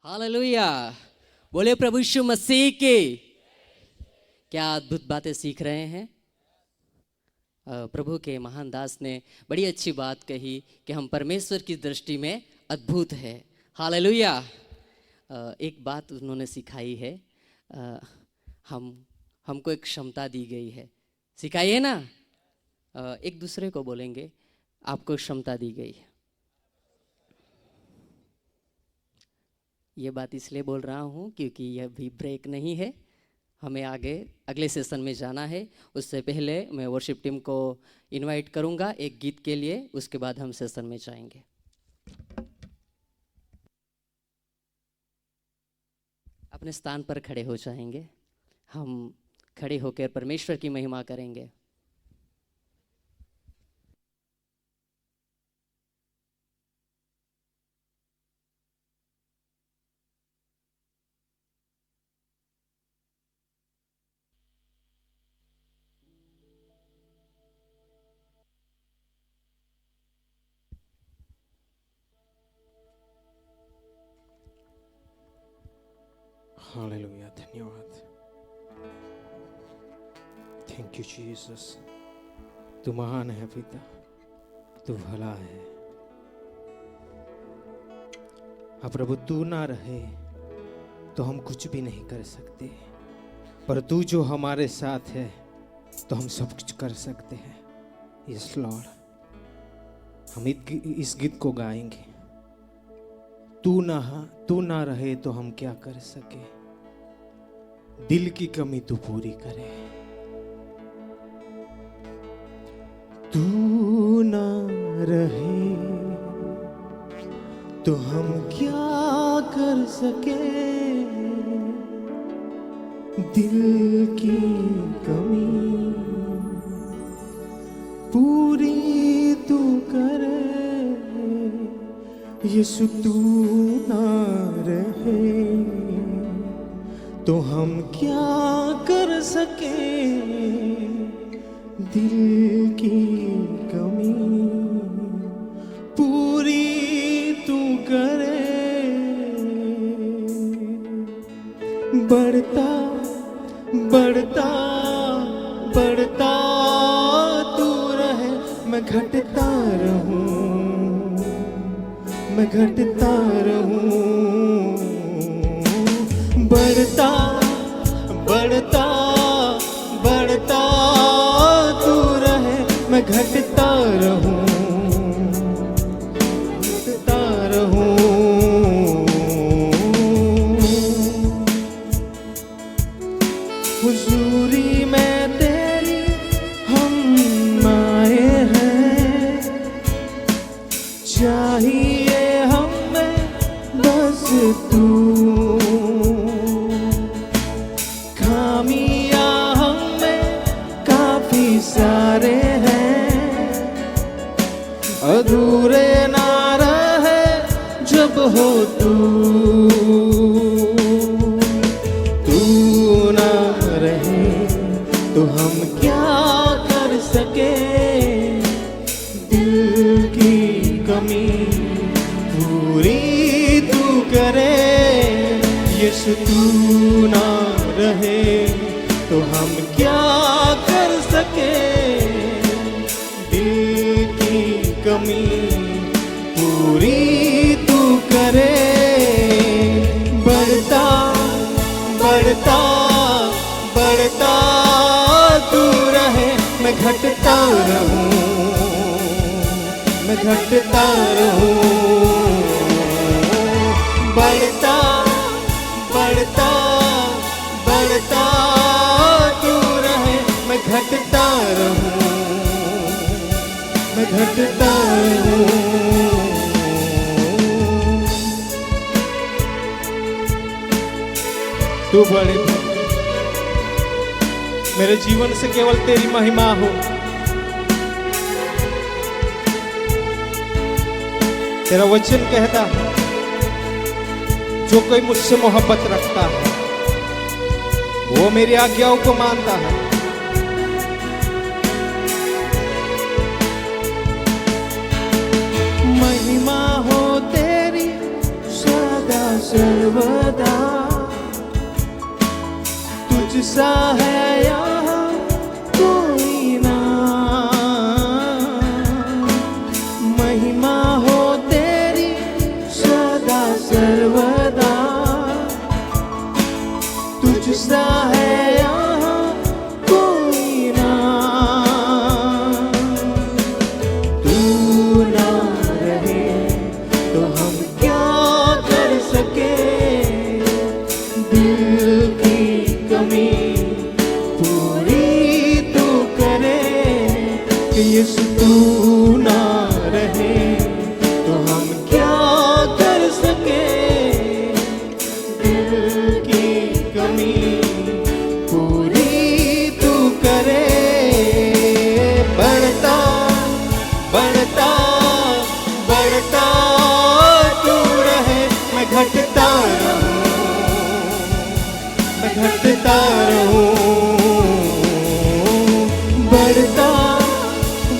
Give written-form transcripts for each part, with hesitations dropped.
Hallelujah. बोले प्रभु यीशु मसीह की। क्या अद्भुत बातें सीख रहे हैं। प्रभु के महान दास ने बड़ी अच्छी बात कही कि हम परमेश्वर की दृष्टि में अद्भुत है। हालेलुया। एक बात उन्होंने सिखाई है, हमको एक क्षमता दी गई है। सिखाइए ना। एक दूसरे को बोलेंगे आपको क्षमता दी गई है। ये बात इसलिए बोल रहा हूँ क्योंकि यह भी ब्रेक नहीं है, हमें आगे अगले सेशन में जाना है। उससे पहले मैं वर्शिप टीम को इनवाइट करूँगा एक गीत के लिए, उसके बाद हम सेशन में जाएंगे। अपने स्थान पर खड़े हो जाएंगे, हम खड़े होकर परमेश्वर की महिमा करेंगे। हालेलुया, धन्यवाद। Thank you Jesus. तू महान है पिता, तू भला है। हाँ प्रभु, तू ना रहे तो हम कुछ भी नहीं कर सकते, पर तू जो हमारे साथ है तो हम सब कुछ कर सकते हैं। यस लॉर्ड, हम इस गीत को गाएंगे। तू ना रहे तो हम क्या कर सके, दिल की कमी तू पूरी करे। तू ना रहे तो हम क्या कर सके, दिल की कमी पूरी तू करे। यीशु तू ना रहे तो हम क्या कर सके, दिल की कमी पूरी तू करे। बढ़ता बढ़ता बढ़ता तू रहे, मैं घटता रहूं, मैं घटता रहूं। बढ़ता बढ़ता बढ़ता तू रहे, मैं घटता रहूं, घटता रहूं। हुजूरी में तेरी हम आए हैं, चाहिए हमें बस तू। खामियां हमें काफी सारे हैं, अधूरे ना रहे जब हो तू। तू ना रहे तो हम क्या कर सके, दिल की कमी पूरी तू करे। यीशु तू ना रहे तो हम क्या कर सके, दिल की कमी पूरी तू करे। बढ़ता बढ़ता बढ़ता तू रहे, मैं घटता रहूं, मैं घटता रहूं। बढ़ता बढ़ता बढ़ता तू रहे, मैं घटता रहूं, मैं घटता रहूं। तू बड़े, मेरे जीवन से केवल तेरी महिमा हो। तेरा वचन कहता है, जो कोई मुझसे मोहब्बत रखता है वो मेरी आज्ञाओं को मानता है। महिमा हो तेरी सदा सर्वदा तुझ सा है यहाँ कोई ना। महिमा हो तेरी सदा सर्वदा तुझ सा है यहाँ कोई ना। तू ना रहे तो हम क्या कर सके, दिल की कमी पूरी तू करे। कि यीशु तू ना रहे तो हम क्या कर सके, दिल की कमी पूरी तू करे। बढ़ता बढ़ता बढ़ता तू रहे, मैं घटता रहूं, मैं घटता रहूं। बढ़ता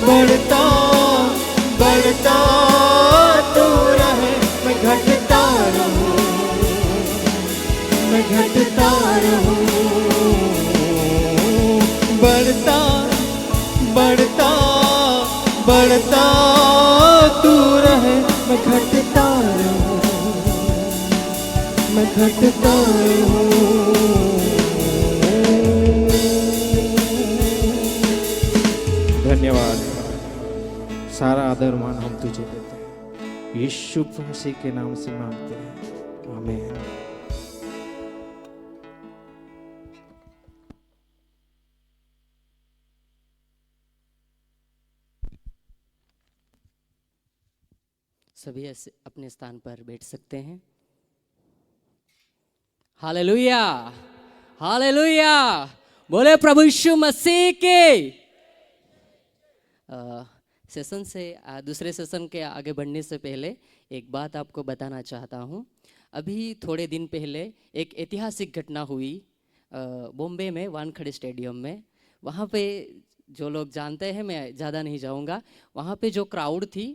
बढ़ता बढ़ता तू रहे, मैं घटता रहूं, मैं घटता रहूं। बढ़ता बढ़ता बढ़ता तू रहे, मैं घटता रहूं, मैं घटता रहूं। धन्यवाद। सारा आदर मान हम तुझे देते हैं, यीशु मसीह के नाम से मांगते हैं, आमीन। सभी ऐसे अपने स्थान पर बैठ सकते हैं। हालेलुया, हालेलुया, बोले प्रभु यीशु मसीह के। सेशन से दूसरे सेशन के आगे बढ़ने से पहले एक बात आपको बताना चाहता हूँ। अभी थोड़े दिन पहले एक ऐतिहासिक घटना हुई बॉम्बे में वानखेड़े स्टेडियम में। वहाँ पे जो लोग जानते हैं, मैं ज़्यादा नहीं जाऊँगा। वहाँ पे जो क्राउड थी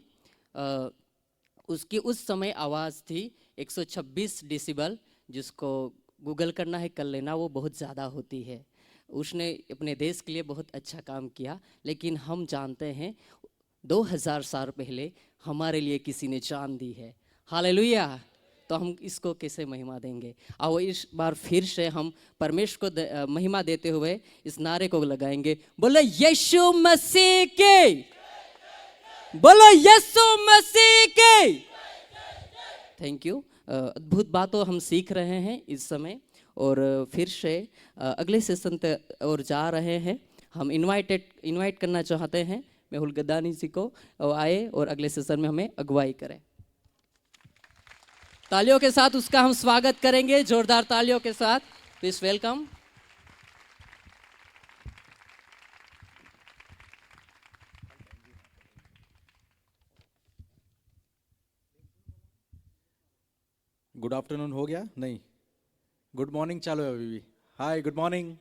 उसकी उस समय आवाज़ थी 126 डेसिबल, जिसको गूगल करना है, कर लेना, वो बहुत ज़्यादा होती है। उसने अपने देश के लिए बहुत अच्छा काम किया, लेकिन हम जानते हैं 2000 साल पहले हमारे लिए किसी ने जान दी है। हालेलुया। तो हम इसको कैसे महिमा देंगे? आओ इस बार फिर से हम परमेश्वर को महिमा देते हुए इस नारे को लगाएंगे, बोलो यीशु मसीह के, बोलो यीशु मसीह के। Thank you. अद्भुत बातों हम सीख रहे हैं इस समय, और फिर से अगले सेशन तक और जा रहे हैं। हम इनवाइट करना चाहते हैं मेहुल गद्दानी जी को, आए और अगले सेशन में हमें अगुवाई करें। तालियों के साथ उसका हम स्वागत करेंगे, जोरदार तालियों के साथ। Please welcome. गुड आफ्टरनून हो गया? नहीं, गुड मॉर्निंग चालू है अभी भी। हाय, गुड मॉर्निंग।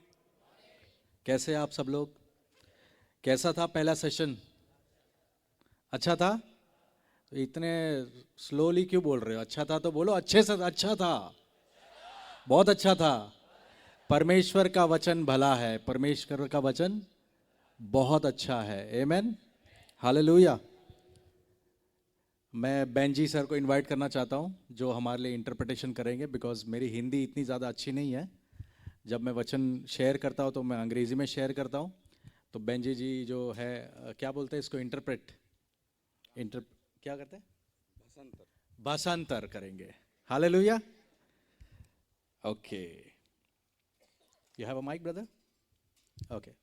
कैसे आप सब लोग? कैसा था पहला सेशन? अच्छा था? तो इतने स्लोली क्यों बोल रहे हो? अच्छा था तो बोलो अच्छे से। अच्छा था, बहुत अच्छा था। परमेश्वर का वचन भला है, परमेश्वर का वचन बहुत अच्छा है। आमीन, हालेलुया। मैं बेंजी सर को इनवाइट करना चाहता हूं, जो हमारे लिए इंटरप्रिटेशन करेंगे, बिकॉज मेरी हिंदी इतनी ज़्यादा अच्छी नहीं है। जब मैं वचन शेयर करता हूं तो मैं अंग्रेज़ी में शेयर करता हूं। तो बेंजी जी जो है, क्या बोलते हैं इसको, क्या करते हैं? भाषांतर करेंगे। Hallelujah. Okay, you have a mic brother? Okay.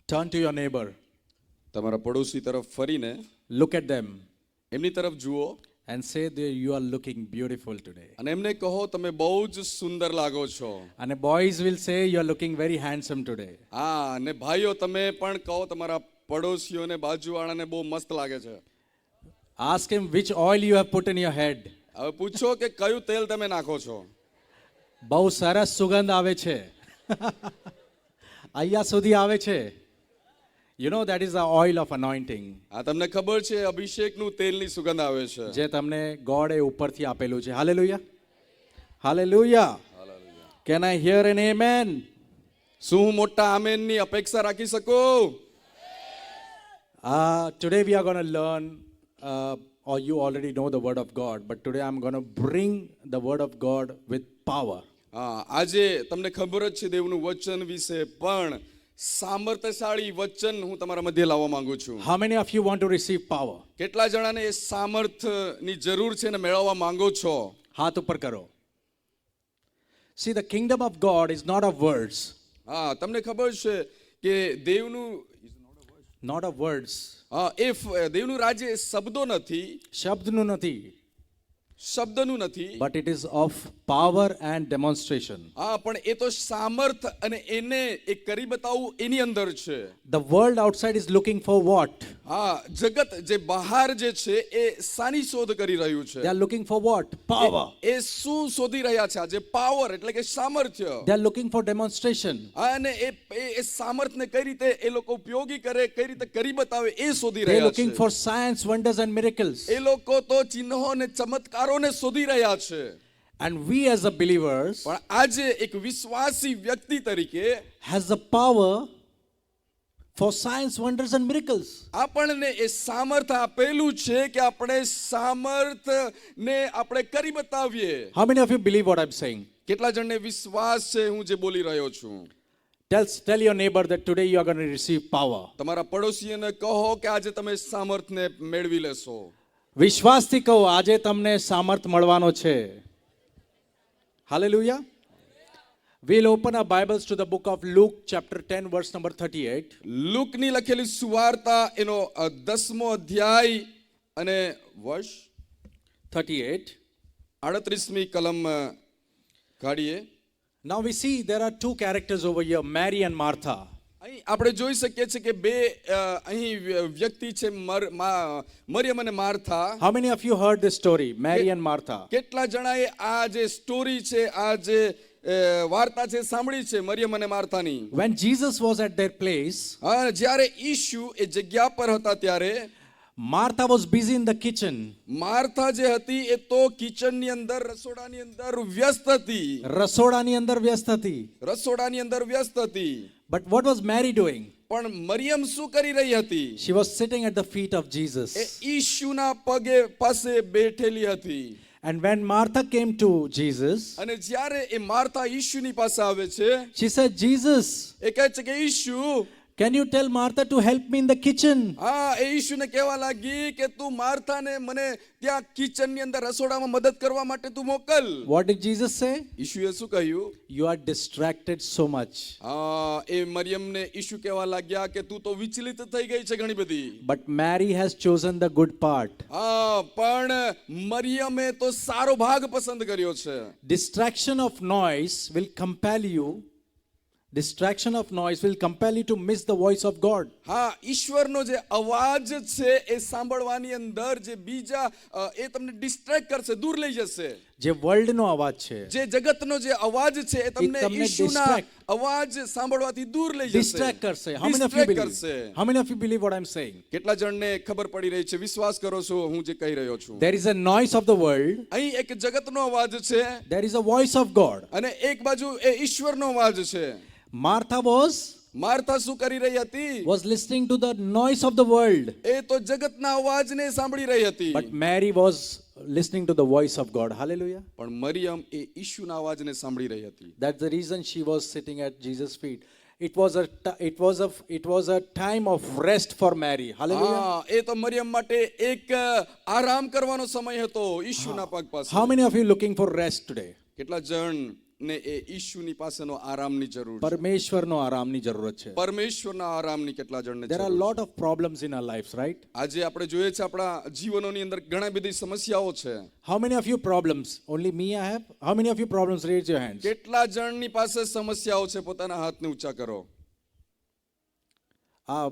Turn to your neighbor. તમારા પડોશી તરફ ફરીને Look at them એમની તરફ જુઓ and say that you are looking beautiful today. અને એમને કહો તમે બહુ જ સુંદર લાગો છો. And the boys will say you are looking very handsome today. હા, અને ભાઈઓ તમે પણ કહો તમારા પડોશીઓને બાજુવાળાને બહુ મસ્ત લાગે છે. Ask him which oil you have put in your head. હવે પૂછો કે કયું તેલ તમે નાખો છો. બહુ સરસ સુગંધ આવે છે. અહીંયા સુધી આવે છે. You know that is the oil of anointing. આ તમને ખબર છે અભિષેકનું તેલની સુગંધ આવે છે. જે તમને ગોડ એ ઉપરથી આપેલું છે. Hallelujah. Hallelujah. Can I hear an amen? શું હું મોટા આમેનની અપેક્ષા રાખી શકું? Today we are going to learn, or you already know the word of God, but today I'm going to bring the word of God with power. આજે તમને ખબર જ છે દેવનું વચન વિશે, પણ સામર્થ્યશાળી વચન હું તમારા મધ્ય લાવવા માંગુ છું. How many of you want to receive power? કેટલા જણાને એ સામર્થ્યની જરૂર છે ને મેળવવા માંગો છો? હાથ ઉપર કરો. See, the kingdom of God is not of words. તમને ખબર છે કે દેવનું Not of words. દેવનું રાજ્ય એ શબ્દો નથી, શબ્દનું નથી. શબ્દનું નથી, But it is of power and demonstration. પણ એ તો સામર્થ અને એને એ કરી બતાવવું એની અંદર છે. The world outside is looking for what? જગત જે બહાર જે છે એ સાની શોધ કરી રહ્યું છે. They are looking for what? Power. એ શું શોધી રહ્યા છે? આજે પાવર એટલે કે સામર્થ્ય. They are looking for demonstration. અને એ સામર્થને કઈ રીતે એ લોકો ઉપયોગી કરે, કઈ રીતે કરી બતાવે એ શોધી They are રહ્યા looking છે. for signs, wonders and miracles. એ લોકો તો ચિહ્નો અને ચમત્કારોને શોધી રહ્યા છે. And we as a believers પણ આજે એક વિશ્વાસી વ્યક્તિ તરીકે has the power for signs, wonders and miracles. આપણને એ સામર્થ આપેલું છે કે આપણે સામર્થને આપણે કરી બતાવીએ. How many of you believe what I'm saying? કેટલા જણને વિશ્વાસ છે હું જે બોલી રહ્યો છું? Tell your neighbor that today you are going to receive power. તમારા પડોશીઓને કહો કે આજે તમે સામર્થને મેળવી લેશો. વિશ્વાસથી કહો આજે તમને સામર્થ મળવાનો છે. Hallelujah. We'll open our Bibles to the book of Luke chapter 10 verse number 38. લૂકની લખેલી સુવાર્તા એનો 10મો અધ્યાય અને વર્ષ 38. 38મી કલમ કાઢીએ. Now we see there are two characters over here, Mary and Martha. અહીં આપણે જોઈ શકીએ છીએ કે બે અહીં વ્યક્તિ છે, મરિયમ અને માર્થા. How many of you heard this story, Mary and Martha? કેટલા જણાએ આ જે સ્ટોરી છે, આ જે વાર્તા છે સાંભળી છે મરિયમ અને માર્થાની? When Jesus was at their place, જ્યારે ઈશુ એ જગ્યા પર હતા ત્યારે Martha was busy in the kitchen. માર્થા જે હતી એ તો કિચનની અંદર, રસોડાની અંદર વ્યસ્ત હતી. રસોડાની અંદર વ્યસ્ત હતી. રસોડાની અંદર વ્યસ્ત હતી. But what was Mary doing? પણ મરિયમ શું કરી રહી હતી? She was sitting at the feet of Jesus. એ ઈશુના પગે પાસે બેઠેલી હતી. And when Martha came to Jesus, અને જ્યારે એ માર્થા ઈશુની પાસે આવે છે, she said, Jesus, એ કહે છે કે ઈશુ, can you tell Martha to help me in the kitchen? એ ઈશુને કહેવા લાગી કે તું માર્થાને મને ત્યાં કિચનની અંદર રસોડામાં મદદ કરવા માટે તું મોકલ. What did Jesus say? ઈશુએ શું કહ્યું? You are distracted so much. એ મરિયમને ઈશુ કહેવા લાગ્યા કે તું તો વિચલિત થઈ ગઈ છે ઘણી બધી. But Mary has chosen the good part. પણ મરિયમે તો સારો ભાગ પસંદ કર્યો છે. Distraction of noise will compel you to miss the voice of God. ઈશ્વરનો જે અવાજ છે એ સાંભળવાની અંદર જે બીજા એ તમને ડિસ્ટ્રેક્ટ કરશે, દૂર લઈ જશે. જે વર્લ્ડનો અવાજ છે, જે જગતનો જે અવાજ છે એ તમને ઈશુના અવાજ સાંભળવાથી દૂર લઈ જશે, distract કરશે. How many of you believe what I'm saying? કેટલા જણને ખબર પડી રહી છે? વિશ્વાસ કરો છો હું જે કહી રહ્યો છું? There is a noise of the world. અહીં એક જગતનો અવાજ છે. There is a voice of God. અને એક બાજુ એ ઈશ્વરનો અવાજ છે. માર્થા શું કરી રહી હતી? was listening to the noise of the world. એ તો જગતના અવાજને સાંભળી રહી હતી. But Mary was listening to the voice of God. Hallelujah. પણ મરિયમ એ ઈશુના અવાજને સાંભળી રહી હતી. That's the reason she was sitting at Jesus' feet. It was a time of rest for Mary. Hallelujah. એ તો મરિયમ માટે એક આરામ કરવાનો સમય હતો ઈશુના પગ પાસે. How many of you looking for rest today? કેટલા જણ ને એ ઈશુની પાસેનો આરામની જરૂર છે? પરમેશ્વરનો આરામની જરૂરત છે. પરમેશ્વરના આરામની કેટલા જણને There are a lot of problems in our lives, right? આજે આપણે જોઈએ છે આપણા જીવનોની અંદર ઘણા બધી સમસ્યાઓ છે. How many of you problems? Only me I have? How many of you problems? Raise your hands. કેટલા જણની પાસે સમસ્યાઓ છે? પોતાના હાથને ઊંચા કરો.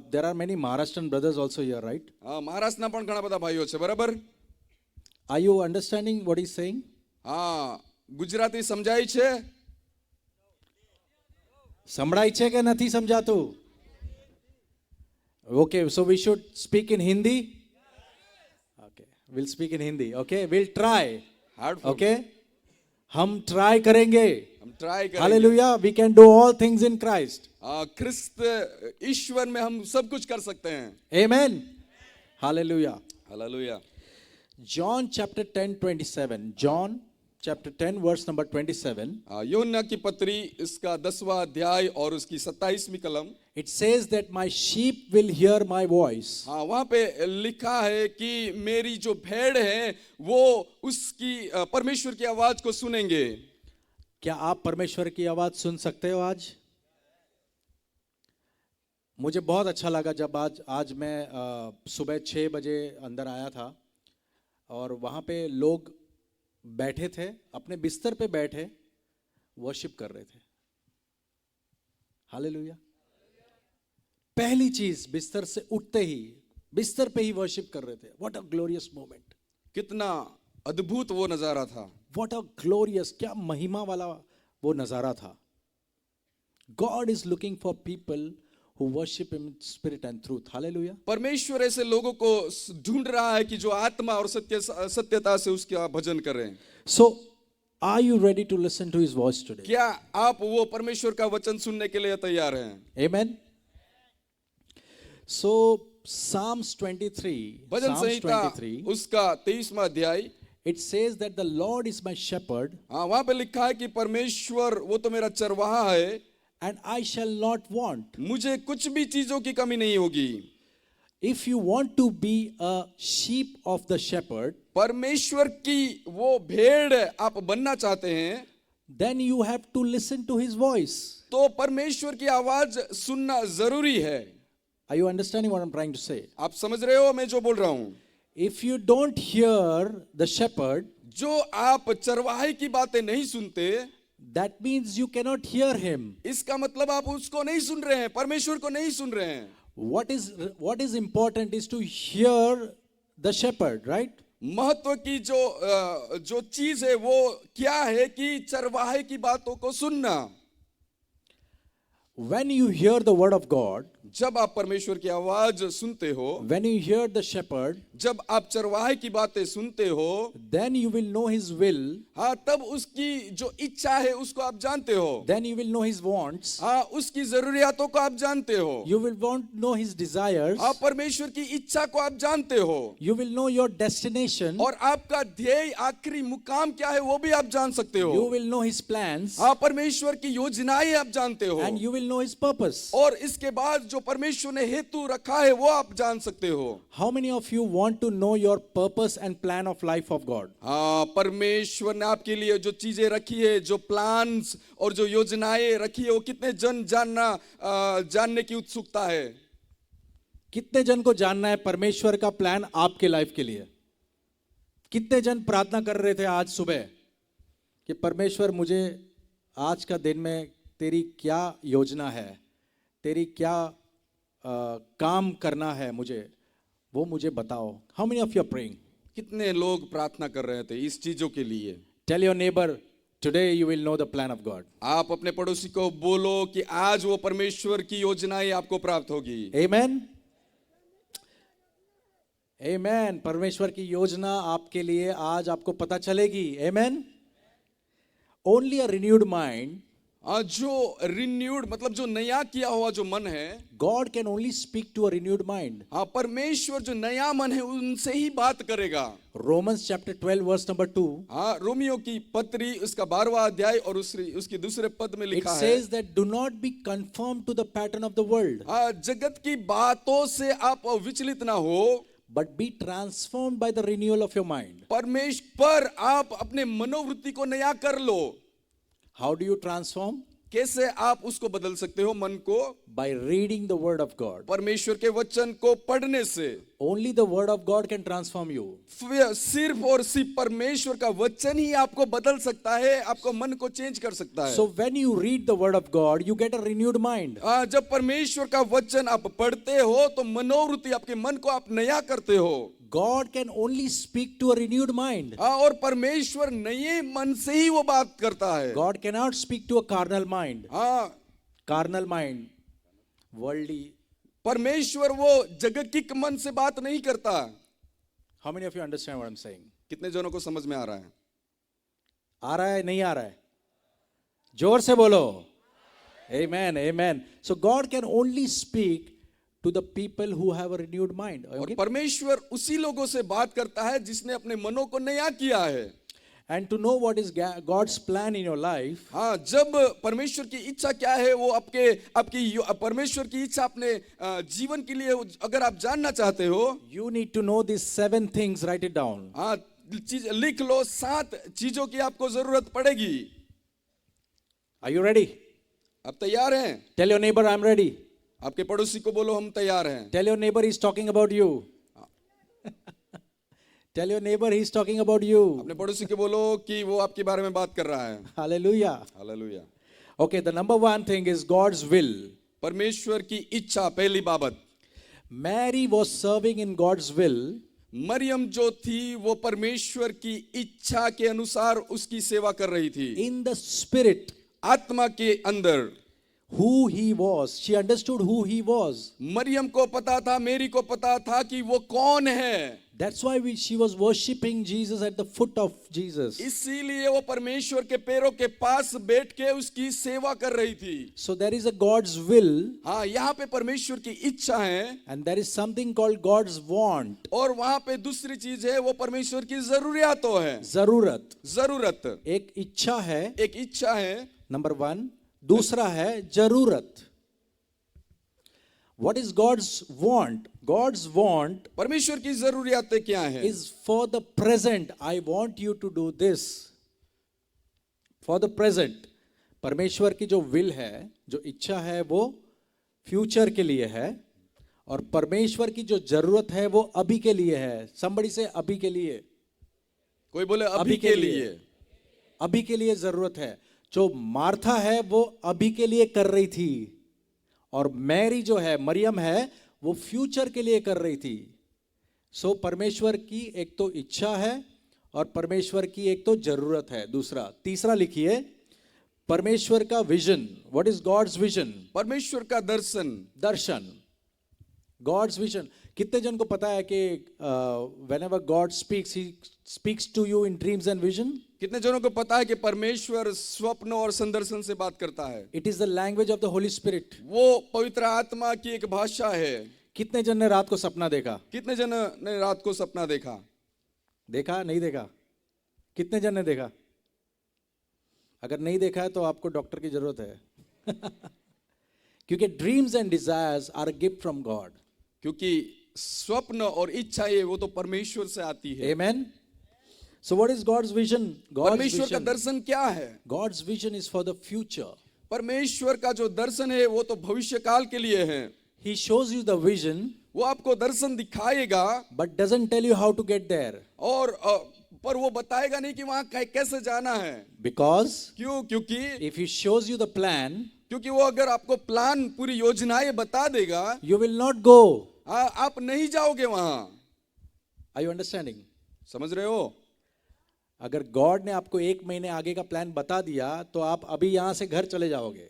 There are many Maharashtrian brothers also here, right? મહારાષ્ટ્રના પણ ઘણા બધા ભાઈઓ છે, બરાબર? Are you understanding what he's saying? Gujarati સમજાય છે? સંભળાય છે કે નથી સમજાતું? Okay, so we should speak in Hindi. Okay, we'll speak in Hindi. Okay, we'll try. Hard for Okay, हम try करेंगे. हम ट्राई करेंगे Hallelujah, we can do all things in Christ. ख्रिस्त ईश्वर में हम सब कुछ कर सकते हैं. Amen. Hallelujah. Hallelujah. John chapter 10, 27. John chapter 10, verse number 27. यूहन्ना की पत्री इसका 10वां अध्याय और उसकी 27वीं कलम. It says that my sheep will hear my voice. हाँ, वहां पे लिखा है कि मेरी जो भेड़ है वो उसकी परमेश्वर की आवाज को सुनेंगे. क्या आप परमेश्वर की आवाज सुन सकते हो आज? मुझे बहुत अच्छा लगा जब आज मैं सुबह 6 बजे अंदर आया था और वहाँ पे लोग बैठे थे, अपने बिस्तर पे बैठे वर्शिप कर रहे थे. हालेलुया. पहली चीज बिस्तर से उठते ही बिस्तर पे ही वर्शिप कर रहे थे. What a glorious moment. कितना अद्भुत वो नजारा था. व्हाट अ ग्लोरियस, क्या महिमा वाला वो नजारा था. God is looking for people who worship him in spirit and truth. Hallelujah. परमेश्वर ऐसे लोगों को ढूंढ रहा है कि जो आत्मा और सत्यता से उसका भजन करें. So, are you ready to listen to his voice today? क्या आप वो परमेश्वर का वचन सुनने के लिए तैयार हैं? Amen. So, Psalms 23, भजन Psalms संहिता 23, उसका 23वां अध्याय. it says that the Lord is my shepherd हाँ, वहां पे लिखा है कि परमेश्वर वो तो मेरा चरवाहा है, and I shall not want. मुझे कुछ भी चीजों की कमी नहीं होगी. If you want to be a sheep of the shepherd, परमेश्वर की वो भेड़ आप बनना चाहते हैं then you have to listen to his voice. तो परमेश्वर की आवाज सुनना जरूरी है. Are you understanding what I'm trying to say? आप समझ रहे हो मैं जो बोल रहा हूं? If you don't hear the shepherd, जो आप चरवाहे की बातें नहीं सुनते, that means you cannot hear him. इसका मतलब आप उसको नहीं सुन रहे हैं, परमेश्वर को नहीं सुन रहे हैं. What is important is to hear the shepherd, right? महत्व की जो चीज है वो क्या है कि चरवाहे की बातों को सुनना. When you hear the word of God, जब आप परमेश्वर की आवाज सुनते हो, when you hear the shepherd, जब आप चरवाहे की बातें सुनते हो, then you will know his will, हाँ, तब उसकी जो इच्छा है उसको आप जानते हो. then you will know his wants, हाँ, उसकी जरूरियातों को आप जानते हो. you will know his desires, हाँ, परमेश्वर की इच्छा को आप जानते हो. you will know your destination, और आपका ध्येय आखिरी मुकाम क्या है वो भी आप जान सकते हो. you will know his plans, हाँ, परमेश्वर की योजनाएं आप जानते हो. and you will know his purpose. और इसके बाद जो परमेश्वर ने हेतु रखा है वो आप जान सकते हो. How many of you want to know your purpose and plan of life of God? हाँ, परमेश्वर ने आपके लिए जो चीजें रखी है, जो प्लान्स और जो योजनाएं रखी है, वो कितने जन जानने की उत्सुकता है. कितने जन को जानना है परमेश्वर का प्लान आपके लाइफ के लिए? कितने जन प्रार्थना कर रहे थे आज सुबह कि परमेश्वर मुझे आज का दिन में तेरी क्या योजना है, तेरी क्या काम करना है, वो मुझे बताओ. How many of you are praying? कितने लोग प्रार्थना कर रहे थे इस चीजों के लिए? Tell your neighbor, today you will know the plan of God. आप अपने पड़ोसी को बोलो कि आज वो परमेश्वर की योजनाएं आपको प्राप्त होगी. Amen. Amen. परमेश्वर की योजना आपके लिए आज आपको पता चलेगी. Amen. Only a renewed mind, जो रिन्यूड मतलब जो नया किया हुआ जो मन है, God can only speak to a renewed mind. हाँ, परमेश्वर जो नया मन है उनसे ही बात करेगा. Romans chapter 12 verse number 2. हाँ, रोमियो की पत्री उसका 12वां अध्याय और उसकी दूसरे पद में It लिखा है, says that do not be conformed to the pattern of the world, हाँ, जगत की बातों से आप विचलित ना हो, but be transformed by the renewal of your mind. परमेश्वर आप अपने मनोवृत्ति को नया कर लो. How do you transform? कैसे आप उसको बदल सकते हो मन को? By reading the word of God. परमेश्वर के वचन को पढ़ने से. Only the word of God can transform you. सिर्फ और सिर्फ परमेश्वर का वचन ही आपको बदल सकता है, आपको मन को चेंज कर सकता है. So when you read the word of God, you get a renewed mind. जब परमेश्वर का वचन आप पढ़ते हो तो मनोवृत्ति आपके मन को आप नया करते हो. God can only speak to a renewed mind. और परमेश्वर नए मन से ही वो बात करता है. God cannot speak to a carnal mind. हाँ, Carnal mind, worldly परमेश्वर वो जगतिक मन से बात नहीं करता। How many of you understand what I'm saying? कितने जनों को समझ में आ रहा है? आ रहा है, नहीं आ रहा है? जोर से बोलो। Amen, amen. So God can only speak to the people who have a renewed mind. और Okay? परमेश्वर उसी लोगों से बात करता है जिसने अपने मनों को नया किया है। And to know what is God's plan in your life, हाँ, जब परमेश्वर की इच्छा क्या है वो आपकी परमेश्वर की इच्छा अपने जीवन के लिए अगर आप जानना चाहते हो, you need to know these 7 things. Write it down. हाँ, चीज लिख लो, 7 चीजों की आपको जरूरत पड़ेगी। Are you ready? आप तैयार हैं? Tell your neighbor, I'm ready. आपके पड़ोसी को बोलो हम तैयार हैं। Tell your neighbor he's talking about you. Tell your neighbor he's talking about you. अपने पड़ोसी को बोलो कि वो आपके बारे में बात कर रहा है। Hallelujah. Hallelujah. Okay, the number 1 thing is God's will. परमेश्वर की इच्छा पहली बाबत। Mary was serving in God's will. Maryam जो थी वो परमेश्वर की इच्छा के अनुसार उसकी सेवा कर रही थी। In the spirit, आत्मा के अंदर who he was. She understood who he was. Maryam को पता था, मेरी को पता था कि वो कौन है। That's why she was worshipping Jesus at the foot of Jesus. इसीलिए वो परमेश्वर के पैरों के पास बैठ के उसकी सेवा कर रही थी। So there is a God's will. हाँ, यहाँ पे परमेश्वर की इच्छा है And there is something called God's want. और वहाँ पे दूसरी चीज है वो परमेश्वर की जरूरियातों है। जरूरत. जरूरत एक इच्छा है. एक इच्छा है, नंबर 1. दूसरा है जरूरत. What is God's want? God's want परमेश्वर की जरूरियातें क्या है? is for the present. I want you to do this. For the present. परमेश्वर की जो will है, जो इच्छा है, वो फ्यूचर के लिए है, और परमेश्वर की जो जरूरत है वो अभी के लिए है. Somebody say अभी के लिए. कोई बोले अभी के लिए। अभी के लिए जरूरत है. जो मार्था है वो अभी के लिए कर रही थी, और मैरी जो है, मरियम है, वो फ्यूचर के लिए कर रही थी. सो परमेश्वर की एक तो इच्छा है और परमेश्वर की एक तो जरूरत है. तीसरा लिखिए, परमेश्वर का vision. What is God's vision? परमेश्वर का दर्शन। God's vision. कितने जन को पता है कि whenever God speaks, he speaks to you in dreams and vision? कितने जनों को पता है कि परमेश्वर स्वप्न और संदर्शन से बात करता है? It is the language of the Holy Spirit. वो पवित्र आत्मा की एक भाषा है। कितने जन ने रात को सपना देखा? कितने जन ने रात को सपना देखा? देखा? नहीं देखा? कितने जन ने देखा? अगर नहीं देखा है तो आपको डॉक्टर की जरूरत है. क्योंकि dreams and desires are a gift from God. क्योंकि स्वप्न और इच्छाएं वो तो परमेश्वर से आती है। Amen. So what is God's vision? परमेश्वर का दर्शन क्या है? God's vision is for the future. परमेश्वर का जो दर्शन है वो तो भविष्य काल के लिए है। He shows you the vision, वो आपको दर्शन दिखाएगा, but doesn't tell you how to get there. और पर वो बताएगा नहीं कि वहां कैसे जाना है। Because क्योंकि if he shows you the plan, क्योंकि वो अगर आपको प्लान, पूरी योजनाएं बता देगा, you will not go. आप नहीं जाओगे वहां। Are you understanding? समझ रहे हो? अगर गॉड ने आपको 1 महीने आगे का प्लान बता दिया तो आप अभी यहां से घर चले जाओगे.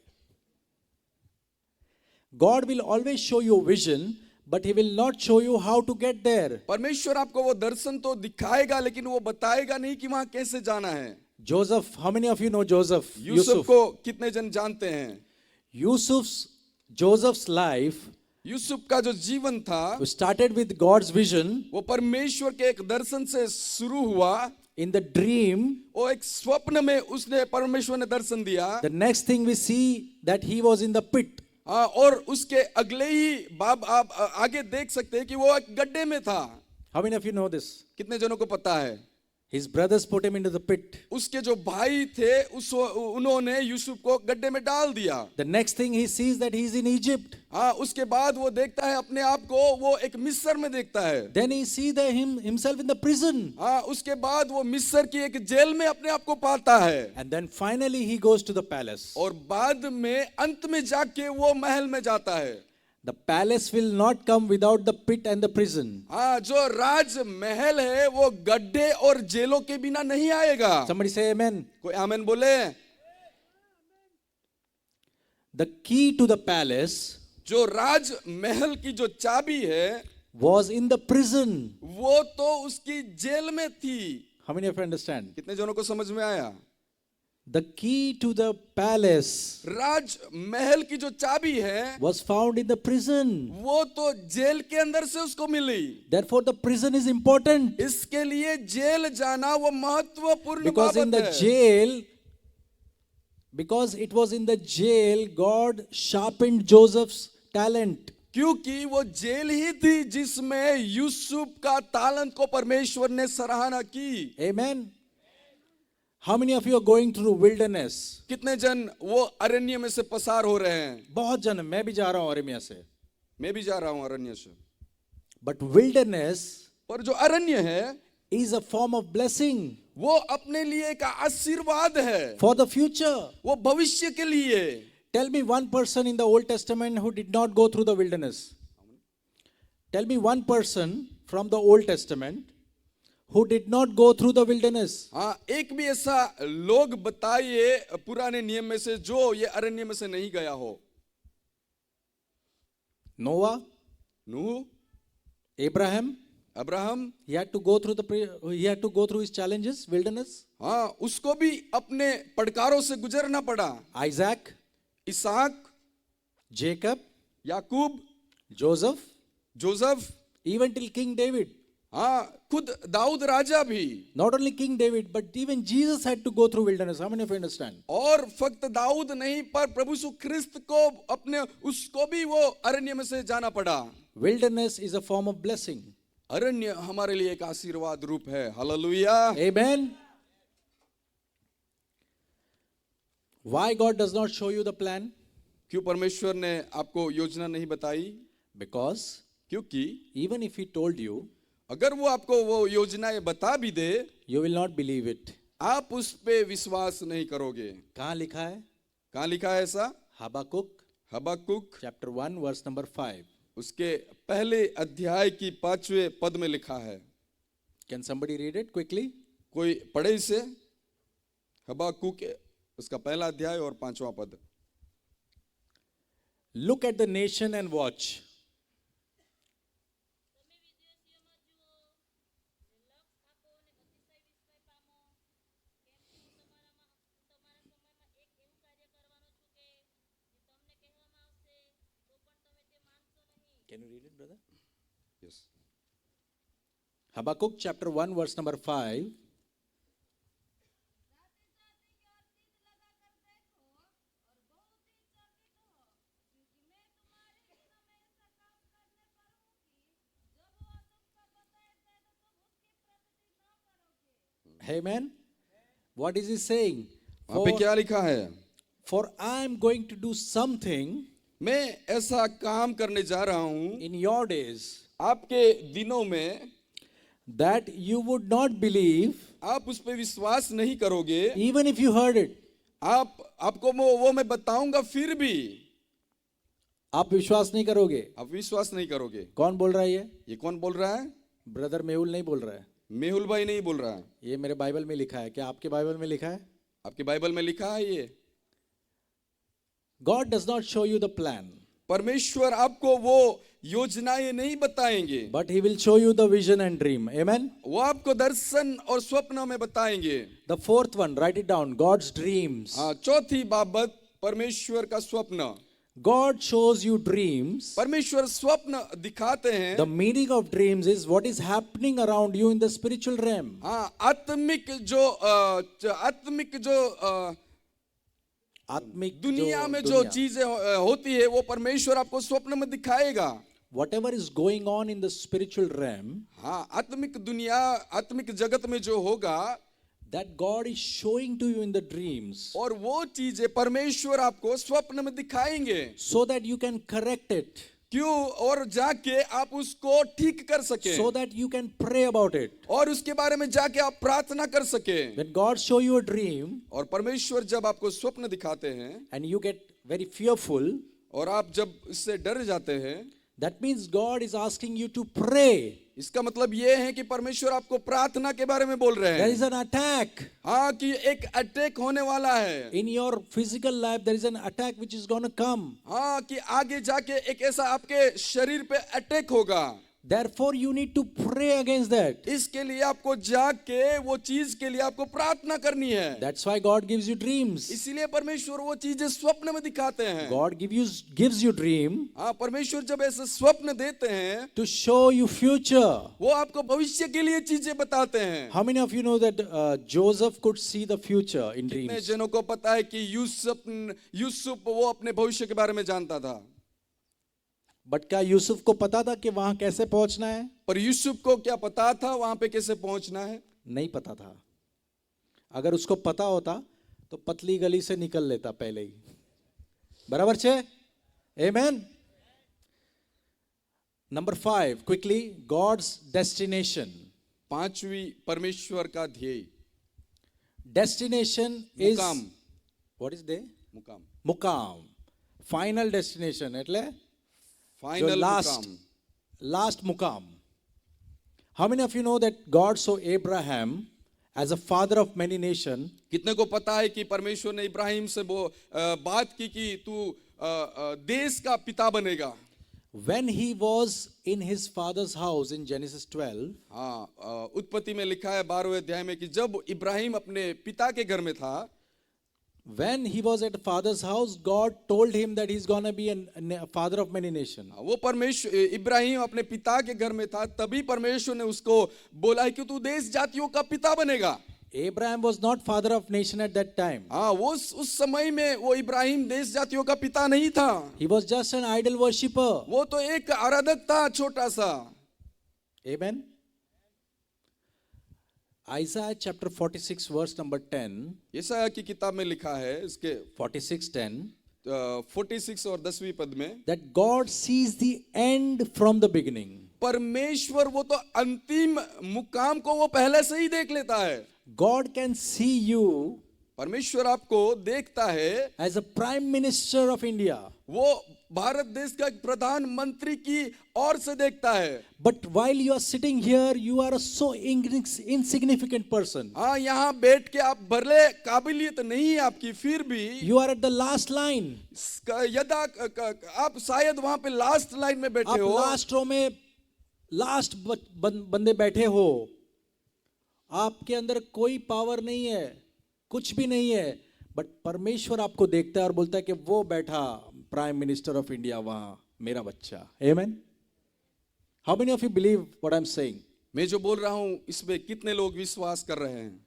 God will always show you vision, but he will not show you how to get there. परमेश्वर आपको वो दर्शन तो दिखाएगा लेकिन वो बताएगा नहीं कि वहां कैसे जाना है। Joseph, how many of you know Joseph? Yusuf को कितने जन जानते हैं? Joseph's life यूसुफ का जो जीवन था started with God's vision. वो परमेश्वर के एक दर्शन से शुरू हुआ। In the dream, वो एक स्वप्न में उसने परमेश्वर ने दर्शन दिया। the next thing we see that he was in the pit. और उसके अगले ही आप आगे देख सकते हैं कि वो एक गड्ढे में था। How many of you know this? कितने जनों को पता है? His brothers put him into the pit. उसके जो भाई थे उन्होंने यूसुफ को गड्ढे में डाल दिया। The next thing he sees that he is in Egypt. उसके बाद वो देखता है अपने आप को, वो एक मिस्र में देखता है। Then he sees himself in the prison. उसके बाद वो मिस्र की एक जेल में अपने आप को पाता है। And then finally he goes to the palace. और बाद में अंत में जाके वो महल में जाता है। The palace will not come without the pit and the prison. जो राज महल है वो गड्ढे और जेलों के बिना नहीं आएगा। Somebody say amen. कोई आमेन बोले। The key to the palace जो राजमहल की जो चाबी है was in the prison. वो तो उसकी जेल में थी। How many of you understand? कितने जनों को समझ में आया? The key to the palace राजमहल की जो चाबी है was found in the prison. वो तो जेल के अंदर से उसको मिली। Therefore, the prison is important. इसके लिए जेल जाना वो महत्वपूर्ण Because in बात the है। jail, because it was in the jail, God sharpened Joseph's talent. क्योंकि वो जेल ही थी जिसमें यूसुफ का तालंत को परमेश्वर ने सराहना की। Amen. How many of you are going through wilderness? कितने जन वो अरण्य में से पसार हो रहे हैं? बहुत जन, मैं भी जा रहा हूं अरण्य से. मैं भी जा रहा हूं अरण्य से। But wilderness पर जो अरण्य है is a form of blessing वो अपने लिए एक आशीर्वाद है, for the future. वो भविष्य के लिए। Tell me one person in the Old Testament who did not go through the wilderness. Tell me one person from the Old Testament who did not go through the wilderness. हाँ, एक भी ऐसा लोग बताइए पुराने नियम में से जो ये अरण्य में से नहीं गया हो। Noah, नूह, Abraham, अब्राहम, he had to go through his challenges, wilderness. हाँ, उसको भी अपने पड़कारों से गुजरना पड़ा। Isaac, इसहाक, Jacob, याकूब, Joseph, Joseph, even till King David. हाँ, खुद दाऊद राजा भी। Not only King David, but even Jesus had to go through wilderness. How many of you understand? और फक्त दाऊद नहीं पर प्रभु यीशु ख्रिस्त को अपने उसको भी वो अरण्य में से जाना पड़ा। Wilderness is a form of blessing. अरण्य हमारे लिए एक आशीर्वाद रूप है। Hallelujah. Amen. Why God does not show you the plan? क्यों परमेश्वर ने आपको योजना नहीं बताई? Because क्योंकि even if He told you, अगर वो आपको वो योजनाएं बता भी दे, you will not believe it. आप उस पे विश्वास नहीं करोगे। कहाँ लिखा है? कहाँ लिखा है ऐसा? Habakkuk हबक्कुक chapter 1 verse number 5. उसके पहले अध्याय की 5वें पद में लिखा है। Can somebody read it quickly? कोई पढ़े इसे? हबक्कुक उसका पहला अध्याय और 5वां पद। Look at the nation and watch. Can you read it, brother? Yes. Habakkuk chapter 1 verse number 5. Amen. What is he saying? वहां पे क्या लिखा है? For I am going to do something मैं ऐसा काम करने जा रहा हूं in your days आपके दिनों में, that you would not believe आप उस पे विश्वास नहीं करोगे। even if you heard it. आपको वो मैं बताऊंगा फिर भी आप विश्वास नहीं करोगे। आप विश्वास नहीं करोगे। कौन बोल रहा है ये कौन बोल रहा है? ब्रदर मेहुल नहीं बोल रहा है, मेहुल भाई नहीं बोल रहा है। ये मेरे बाइबल में लिखा है। क्या आपके बाइबल में लिखा है? आपके बाइबल में लिखा है ये। God does not show you the plan, परमेश्वर आपको वो योजनाएं नहीं बताएंगे, but He will show you the vision and dream. Amen. वो आपको दर्शन और स्वप्न में बताएंगे। The fourth one, write it down. God's dreams. हाँ, चौथी बाबत परमेश्वर का स्वप्न। God shows you dreams. परमेश्वर स्वप्न दिखाते हैं। The meaning of dreams is what is happening around you in the spiritual realm. हाँ, आत्मिक जो आत्मिक दुनिया में जो चीजें होती है वो परमेश्वर आपको स्वप्न में दिखाएगा। whatever is going on in the spiritual realm, हाँ, आत्मिक दुनिया, आत्मिक जगत में जो होगा, that God is showing to you in the dreams, और वो चीजें परमेश्वर आपको स्वप्न में दिखाएंगे, so that you can correct it, क्यों? और जाके आप उसको ठीक कर सके, so that you can pray about it. और उसके बारे में जाके आप प्रार्थना कर सके। When God show you a dream और परमेश्वर जब आपको स्वप्न दिखाते हैं and you get very fearful, और आप जब इससे डर जाते हैं, that means God is asking you to pray. इसका मतलब ये है कि परमेश्वर आपको प्रार्थना के बारे में बोल रहे There हैं। is an attack. हाँ, कि एक अटैक होने वाला है। In your physical life, there is an attack which is going to come. हाँ, कि आगे जाके एक ऐसा आपके शरीर पे अटैक होगा। Therefore, you need to pray against that. इसके लिए आपको जाग के वो चीज के लिए आपको प्रार्थना करनी है। That's why God gives you dreams. इसीलिए परमेश्वर वो चीजें स्वप्न में दिखाते हैं। God gives you dream हाँ, परमेश्वर जब ऐसे स्वप्न देते हैं to show you future. वो आपको भविष्य के लिए चीजें बताते हैं। How many of you know that Joseph could see the future in कितने dreams? जनों को पता है कि यूसुफ वो अपने भविष्य के बारे में जानता था, बट क्या यूसुफ को पता था कि वहां कैसे पहुंचना है? पर यूसुफ को क्या पता था वहां पे कैसे पहुंचना है? नहीं पता था। अगर उसको पता होता तो पतली गली से निकल लेता पहले ही। बराबर छे? Amen. Number 5 quickly, God's destination. 5वीं परमेश्वर का ध्येय, डेस्टिनेशन इज मुकाम। What is they? मुकाम, मुकाम। फाइनल डेस्टिनेशन એટલે फाइनल मुकाम। last mukam. How many of you know that God saw Abraham as a father of many nations? कितने को पता है कि परमेश्वर ने इब्राहिम से वो बात की कि तू देश का पिता बनेगा। When he was in his father's house in Genesis 12, हाँ, उत्पत्ति में लिखा है 12वें अध्याय में कि जब इब्राहिम अपने पिता के घर में था, when he was at father's house, God told him that he's going to be a father of many nations. वो परमेश्वर इब्राहिम अपने पिता के घर में था, तभी परमेश्वर ने उसको बोला है कि तू देश जातियों का पिता बनेगा। Abraham was not father of nation at that time. हाँ, वो उस समय में वो इब्राहिम देश जातियों का पिता नहीं था। He was just an idol worshipper. वो तो एक आराधक था, छोटा सा। Amen. Isaiah chapter 46 verse number 10. यशायाह की किताब में लिखा है इसके 46:10 46 और 10वीं पद में, that God sees the end from the beginning. परमेश्वर वो तो अंतिम मुकाम को वो पहले से ही देख लेता है। God can see you परमेश्वर आपको देखता है as a prime minister of India. वो भारत देश का एक प्रधानमंत्री की ओर से देखता है। But while you are sitting here, you are a so insignificant person. हाँ, यहाँ बैठ के आप भले काबिलियत नहीं है आपकी, फिर भी You are at the last line. यदा आप शायद वहां पे लास्ट लाइन में बैठे आप हो, लास्ट रो में लास्ट बंदे बैठे हो। आपके अंदर कोई पावर नहीं है, कुछ भी नहीं है, बट परमेश्वर आपको देखता है और बोलता है कि वो बैठा प्राइम मिनिस्टर ऑफ इंडिया वहां, मेरा बच्चा। Amen. How many of you believe what I am saying? मैं जो बोल रहा हूं इसमें कितने लोग विश्वास कर रहे हैं?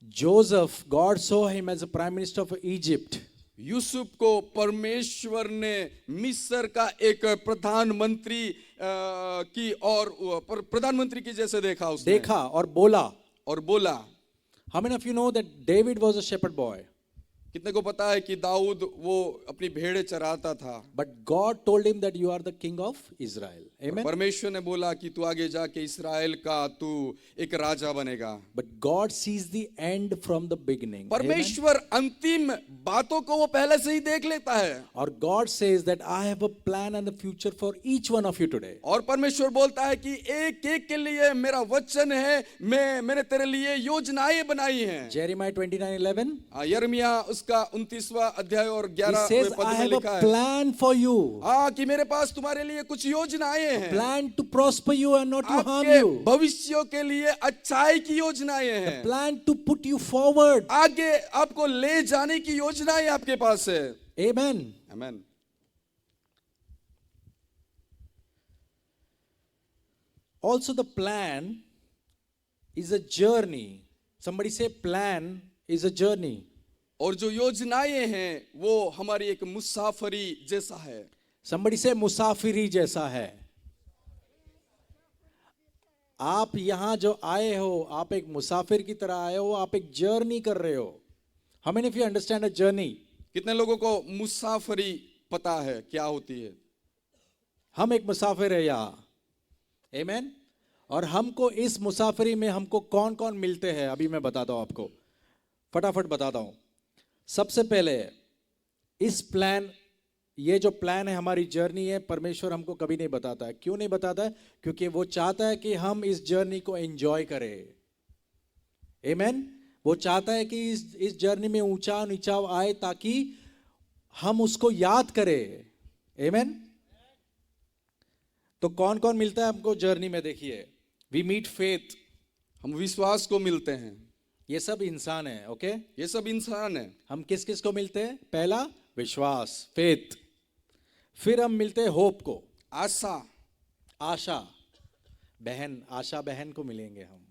Joseph, God saw him as a prime minister of Egypt. यूसुफ को परमेश्वर ने मिस्र का एक प्रधानमंत्री की और प्रधानमंत्री की जैसे देखा, उसने देखा और बोला। How many of you know that David was a shepherd boy? कितने को पता है कि दाऊद वो अपनी भेड़ें चराता था, But God told him that you are the king of Israel. Amen. परमेश्वर ने बोला कि तू आगे जाके इस्राएल का तू एक राजा बनेगा। But God sees the end from the beginning. Amen. परमेश्वर अंतिम बातों को वो पहले से ही देख लेता है। और God says that I have a plan and a future for each one of you today. और परमेश्वर बोलता है कि एक एक के लिए मेरा वचन है, मैंने तेरे लिए योजनाएं बनाई हैं। Jeremiah 29:11. यिर्मयाह उसका 29वां अध्याय और He 11वें says, पद I में have a लिखा है, plan for you. हाँ, कि मेरे पास तुम्हारे लिए कुछ योजनाएं हैं, Plan to prosper you and not to harm आपके you. भविष्यों के लिए अच्छाई की योजनाएं हैं, Plan to put you forward. आगे आपको ले जाने की योजनाएं आपके पास है। Amen. आमीन। Also the plan is a journey. Somebody say plan is a journey. और जो योजनाएं हैं वो हमारी एक मुसाफरी जैसा है। Somebody say मुसाफिरी जैसा है। आप यहां जो आए हो, आप एक मुसाफिर की तरह आए हो, आप एक जर्नी कर रहे हो। How many of you understand a journey? कितने लोगों को मुसाफरी पता है क्या होती है? हम एक मुसाफिर है यहाँ। Amen? और हमको इस मुसाफरी में हमको कौन कौन मिलते हैं अभी मैं बताता हूं आपको, फटाफट बताता हूं। सबसे पहले इस प्लान, ये जो प्लान है, हमारी जर्नी है, परमेश्वर हमको कभी नहीं बताता है। क्यों नहीं बताता है? क्योंकि वो चाहता है कि हम इस जर्नी को एंजॉय करें। आमेन। वो चाहता है कि इस जर्नी में ऊंचा नीचाव आए ताकि हम उसको याद करें। आमेन। तो कौन कौन मिलता है हमको जर्नी में? देखिए, वी मीट फेथ, हम विश्वास को मिलते हैं। ये सब इंसान है। ओके, ये सब इंसान है। हम किस किस को मिलते हैं? पहला विश्वास, फेथ। फिर हम मिलते हैं होप को, आशा। आशा। बहन, आशा बहन को मिलेंगे हम।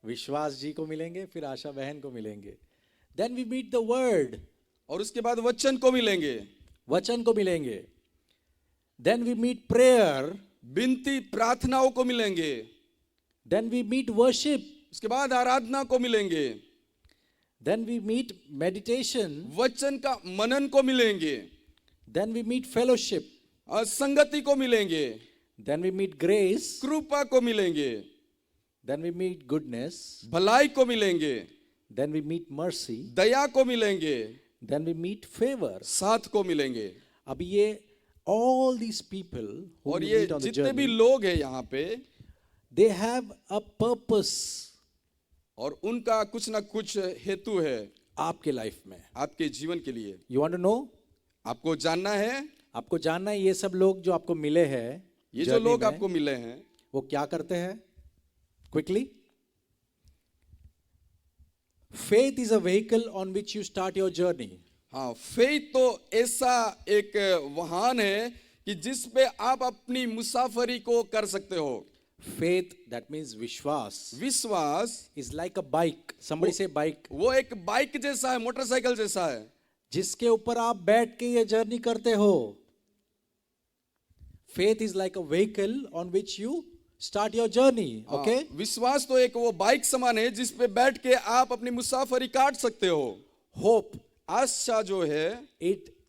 विश्वास जी को मिलेंगे, फिर आशा बहन को मिलेंगे। Then we meet the word, और उसके बाद वचन को मिलेंगे, वचन को मिलेंगे। देन वी मीट प्रेयर, विनती प्रार्थनाओं को मिलेंगे। देन वी मीट वर्शिप, उसके बाद आराधना को मिलेंगे। देन वी मीट मेडिटेशन, वचन का मनन को मिलेंगे। देन वी मीट फेलोशिप, संगति को मिलेंगे। देन वी मीट ग्रेस, कृपा को मिलेंगे। देन वी मीट गुडनेस, भलाई को मिलेंगे। देन वी मीट मर्सी, दया को मिलेंगे। Then we meet favour. साथ को मिलेंगे। अब ये all these people who और we ये meet on the जितने भी journey, लोग हैं यहाँ पे, they have a purpose और उनका कुछ ना कुछ हेतु है आपके लाइफ में। आपके जीवन के लिए। You want to know? आपको जानना है, आपको जानना है ये सब लोग जो आपको मिले हैं, ये जो journey लोग में, आपको मिले हैं वो क्या करते हैं? Quickly. Faith is a vehicle on which you start your journey. हाँ, फेथ तो ऐसा एक वाहन है कि जिस पे आप अपनी मुसाफरी को कर सकते हो। Faith, that means विश्वास, विश्वास is like a bike. Somebody say bike. वो एक बाइक जैसा है, मोटरसाइकिल जैसा है, जिसके ऊपर आप बैठ के ये जर्नी करते हो। Faith is like a vehicle on which you start your journey. Okay? हाँ, विश्वास तो एक वो बाइक समान है जिस पे बैठ के आप अपनी मुसाफरी काट सकते हो। Hope. आशा जो है,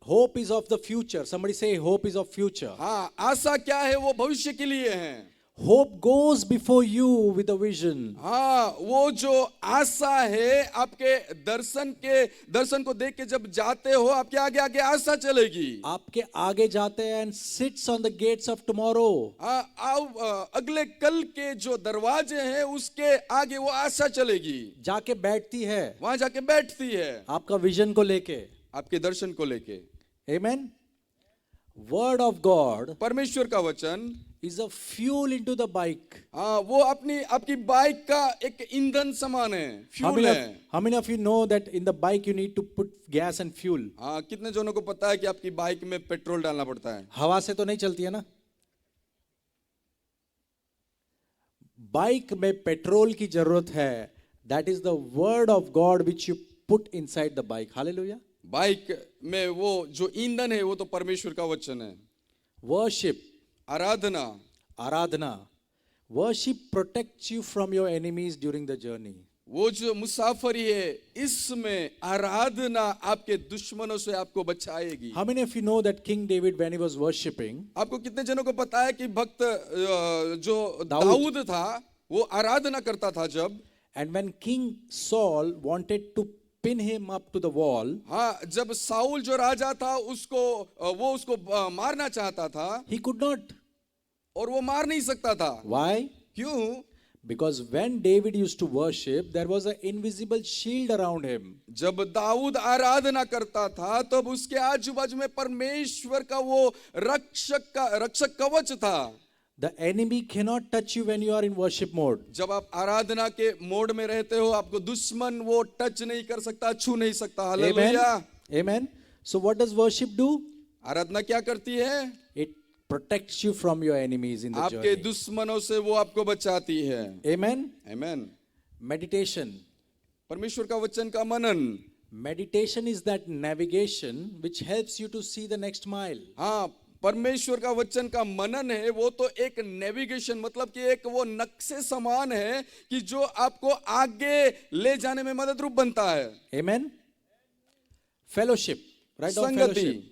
Hope is of the future. Somebody say hope is of future. हाँ, आशा क्या है? वो भविष्य के लिए है। Hope goes before you with a vision. हाँ, वो जो आशा है, आपके दर्शन को देख के जब जाते हो, आपके आगे आगे आशा चलेगी। आपके आगे जाते हैं and sits on the gates of tomorrow. हाँ, अगले कल के जो दरवाजे हैं उसके आगे वो आशा चलेगी, जाके बैठती है वहां जाके बैठती है, आपका विजन को लेके। आपके दर्शन को लेके। Amen. Word of God परमेश्वर का वचन, is a fuel into the bike. हाँ, वो आपकी बाइक का एक ईंधन समान है, How फ्यूल many, है। of, how many of you know that in the bike you need to put gas and fuel? हाँ, कितने जनों को पता है कि आपकी बाइक में पेट्रोल डालना पड़ता है? हवा से तो नहीं चलती है ना। बाइक में पेट्रोल की जरूरत है। That is the word of God which you put inside the bike. Hallelujah. Bike में वो जो ईंधन है वो तो परमेश्वर का वचन है। Worship, Aradhana, Aradhana. Worship protects you from your enemies during the journey. वो जो मुसाफरी है, इसमें आराधना आपके दुश्मनों से आपको बचाएगी। How many of you know that King David, when he was worshiping, आपको कितने जनों को पता है कि भक्त जो दाऊद दाऊद था, वो आराधना करता था जब, and when King Saul wanted to pin him up to the wall, हाँ, जब साउल जो राजा था वो उसको मारना चाहता था, he could not. और वो मार नहीं सकता था। Why? क्यों? Because when David used to worship, there was an invisible shield around him. जब दाऊद आराधना करता था तब उसके आजू बाजू में परमेश्वर का वो रक्षक कवच था। The enemy cannot touch you when you are in worship mode. जब आप आराधना के मोड में रहते हो, आपको दुश्मन वो टच नहीं कर सकता, छू नहीं सकता। Hallelujah. Amen. So what does worship do? आराधना क्या करती है? It protects you from your enemies in the आपके journey. दुश्मनों से वो आपको बचाती है। Amen. आमेन। Meditation. परमेश्वर का वचन का मनन। Meditation is that navigation which helps you to see the next mile. हाँ, परमेश्वर का वचन का मनन है, वो तो एक नेविगेशन, मतलब कि एक वो नक्शे समान है कि जो आपको आगे ले जाने में मदद रूप बनता है। Amen. Fellowship. Write down संगति। fellowship.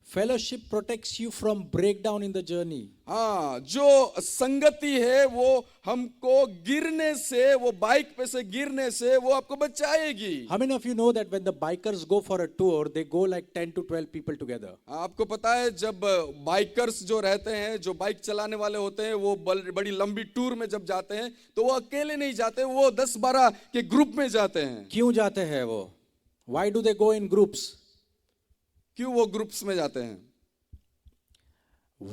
Fellowship protects you from breakdown in the journey. हाँ, जो संगति है वो हमको गिरने से, वो बाइक पे से गिरने से वो आपको बचाएगी। How many of you know that when the bikers go for a tour, they go like 10 to 12 people together? आपको पता है जब बाइकर्स जो रहते हैं, जो बाइक चलाने वाले होते हैं, वो बड़ी लंबी टूर में जब जाते हैं तो वो अकेले नहीं जाते, वो 10-12 के ग्रुप में जाते हैं। क्यों जाते हैं वो? Why do they go in groups? क्यों वो ग्रुप्स में जाते हैं?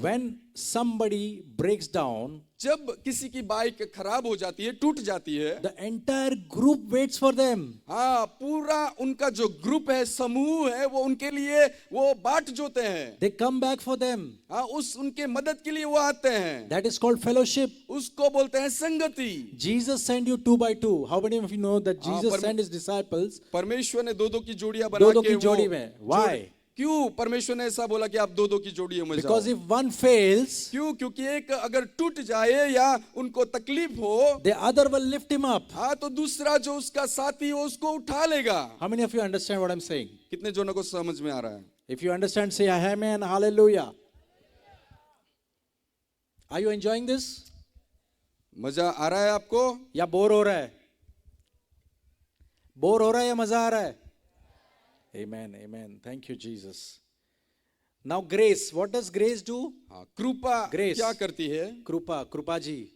When somebody breaks down, जब किसी की बाइक खराब हो जाती है, टूट जाती है, the entire group waits for them. हाँ, पूरा उनका जो ग्रुप है, समूह है, वो उनके लिए वो बाट जोते हैं। They come back for them. हाँ, उनके मदद के लिए वो आते हैं। That is called fellowship. उसको बोलते हैं संगति। Jesus sent you 2 by 2. How many of you know that Jesus sent his disciples परमेश्वर ने 2-2 की जोड़ियां बना दो-दो के की वो जोड़ी में। Why? क्यों परमेश्वर ने ऐसा बोला कि आप 2-2 की जोड़ियों में Because जाओ? if one fails, क्यों? क्योंकि एक अगर टूट जाए या उनको तकलीफ हो, the other will lift him up. हाँ, तो दूसरा जो उसका साथी हो उसको उठा लेगा। How many of you understand what I'm saying? कितने जनों को समझ में आ रहा है? If you understand, say amen, hallelujah. Are you enjoying this? मजा आ रहा है आपको या बोर हो रहा है? बोर हो रहा है या मजा आ रहा है? Amen, amen. Thank you, Jesus. Now grace. What does grace do? हाँ, कृपा Grace. क्या करती है? Krupa ji.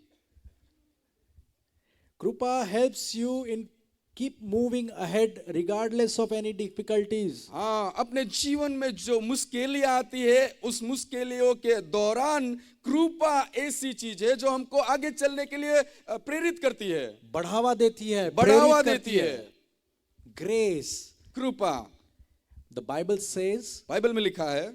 Krupa helps you in keep moving ahead regardless of any difficulties. हाँ, अपने जीवन में जो मुश्किलें आती है, उस मुश्किलों के दौरान कृपा ऐसी चीज है जो हमको आगे चलने के लिए प्रेरित करती है, बढ़ावा देती है, बढ़ावा प्रेरित देती करती है। Grace. कृपा, The Bible says, बाइबल में लिखा है,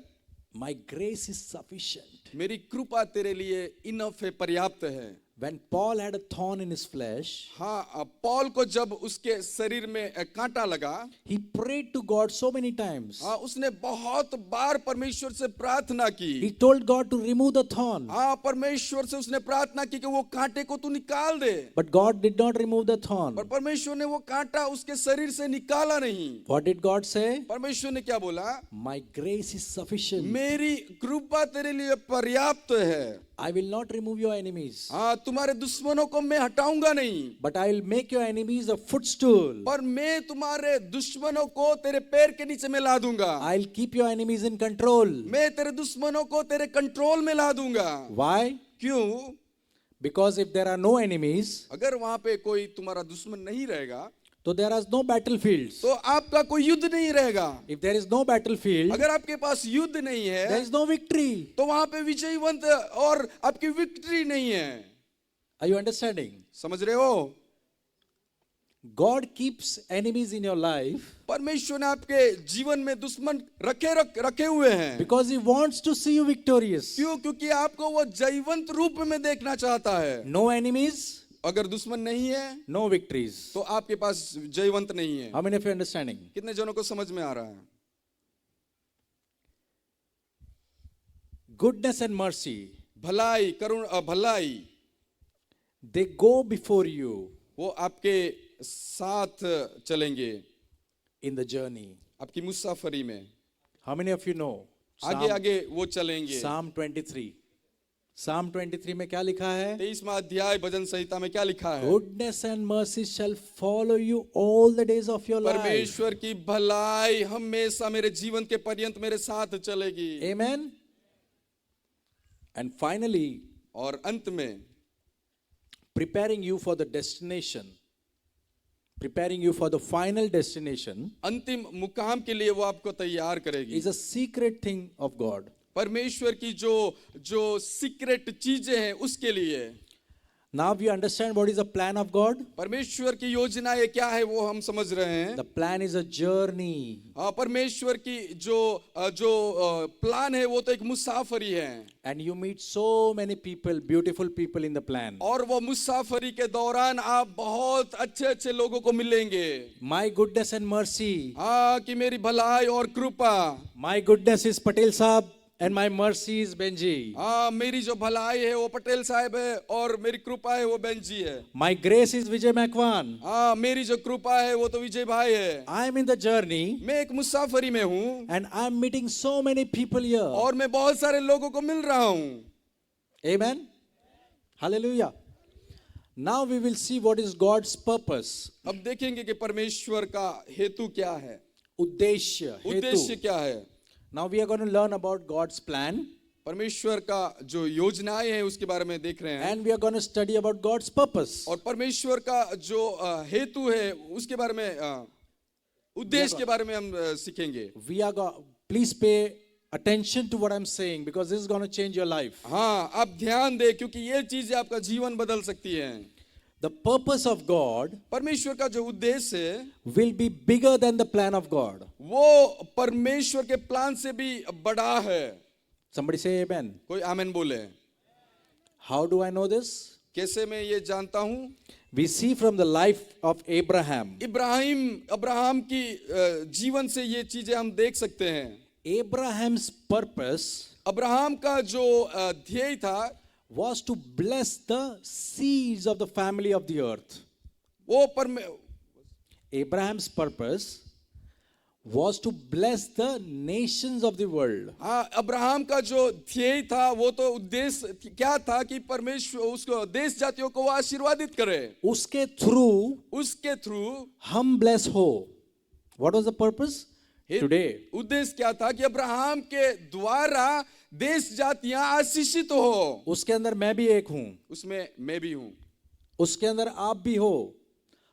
my grace is sufficient. मेरी कृपा तेरे लिए इनफ है, पर्याप्त है। When Paul had a thorn in his flesh, हाँ, पौल को जब उसके शरीर में कांटा लगा, he prayed to God so many times. हाँ, उसने बहुत बार परमेश्वर से प्रार्थना की। He told God to remove the thorn. हाँ, परमेश्वर से उसने प्रार्थना की कि वो कांटे को तू निकाल दे, But God did not remove the thorn. पर परमेश्वर ने वो कांटा उसके शरीर से निकाला नहीं। What did God say? परमेश्वर ने क्या बोला? My grace is sufficient. मेरी कृपा तेरे लिए पर्याप्त है। I will not remove your enemies, हाँ, तुम्हारे दुश्मनों को मैं हटाऊंगा नहीं, but I will make your enemies a footstool. पर मैं तुम्हारे दुश्मनों को तेरे पैर के नीचे में ला दूंगा। I'll keep your enemies in control. मैं तेरे दुश्मनों को तेरे कंट्रोल में ला दूंगा। Why? क्यों? Because if there are no enemies, अगर वहां पे कोई तुम्हारा दुश्मन नहीं रहेगा so there are no battlefields. तो आपका कोई युद्ध नहीं रहेगा। If there is no battlefield, अगर आपके पास युद्ध नहीं there है is no victory. तो वहां पे विजयवंत और आपकी विक्ट्री नहीं है। Are you understanding? समझ रहे हो? God keeps enemies in your life परमेश्वर ने आपके जीवन में दुश्मन रखे हुए हैं। because He wants to see you victorious. क्यों? क्योंकि आपको वो जयवंत रूप में देखना चाहता है। No enemies, अगर दुश्मन नहीं है no victories. तो आपके पास जयवंत नहीं है। How many of you are understanding? कितने जनों को समझ में आ रहा है? Goodness and mercy, भलाई, करुण, भलाई they go before you वो आपके साथ चलेंगे in the journey. आपकी मुसाफरी में। How many of you know? आगे आगे वो चलेंगे। Psalm 23. Psalm 23 में क्या लिखा है? 23वां अध्याय भजन संहिता में क्या लिखा है? Goodness and mercy shall follow you all the days of your life. परमेश्वर की भलाई हमेशा मेरे जीवन के पर्यंत मेरे साथ चलेगी। Amen. And finally, और अंत में preparing you for the destination, preparing you for the final destination, अंतिम मुकाम के लिए वो आपको तैयार करेगी। is a secret thing of God. परमेश्वर की जो सीक्रेट चीजें हैं उसके लिए। Now we understand what is the plan of God. परमेश्वर की योजना ये क्या है वो हम समझ रहे हैं। The plan is a journey. परमेश्वर की जो प्लान है वो तो एक मुसाफरी है। And you meet so many people, beautiful people in the plan. और वो मुसाफरी के दौरान आप बहुत अच्छे अच्छे लोगों को मिलेंगे। My goodness and mercy. हाँ, कि मेरी भलाई और कृपा। My goodness is Patel Saab. and my mercy is Benji. हाँ, मेरी जो भलाई है वो पटेल साहब है और मेरी कृपा है वो बेन जी है। My grace is Vijay Makwan. हाँ, मेरी जो कृपा है वो तो विजय भाई है। I am in the journey मैं एक मुसाफरी में हूँ and I am meeting so many people here. और मैं बहुत सारे लोगों को मिल रहा हूँ। Amen. Hallelujah. Now we will see what is God's purpose. अब देखेंगे कि परमेश्वर का हेतु क्या है, उद्देश्य, उद्देश्य हेतु. क्या है। Now we are going to learn about God's plan परमेश्वर का जो योजनाएं हैं उसके बारे में देख रहे हैं and we are going to study about God's purpose. और परमेश्वर का जो हेतु है उसके बारे में उद्देश्य के बारे में हम सीखेंगे। We are going, please pay attention to what I'm saying because this is going to change your life. हाँ, आप ध्यान दें क्योंकि ये चीजें आपका जीवन बदल सकती हैं। The purpose of God परमेश्वर का जो उद्देश्य है will be bigger than the plan of God. वो परमेश्वर के प्लान से भी बड़ा है। Somebody say amen. कोई आमीन बोले। How do I know this? कैसे मैं ये जानता हूँ? We see from the life of Abraham. Abraham की जीवन से ये चीजें हम देख सकते हैं। Abraham's purpose अब्राहम का जो ध्येय था was to bless the seeds of the family of the earth. वो Abraham's purpose was to bless the nations of the world. हाँ, अब्राहम का जो ध्येय था वो तो उद्देश्य क्या था कि परमेश्वर उसको देश जातियों को वो आशीर्वादित करे, उसके थ्रू हम bless हो. What was the purpose? Today. उद्देश्य क्या था कि अब्राहम के द्वारा देश जातियां आशीषित हो। उसके अंदर मैं भी एक हूं, उसमें मैं भी हूं, उसके अंदर आप भी हो.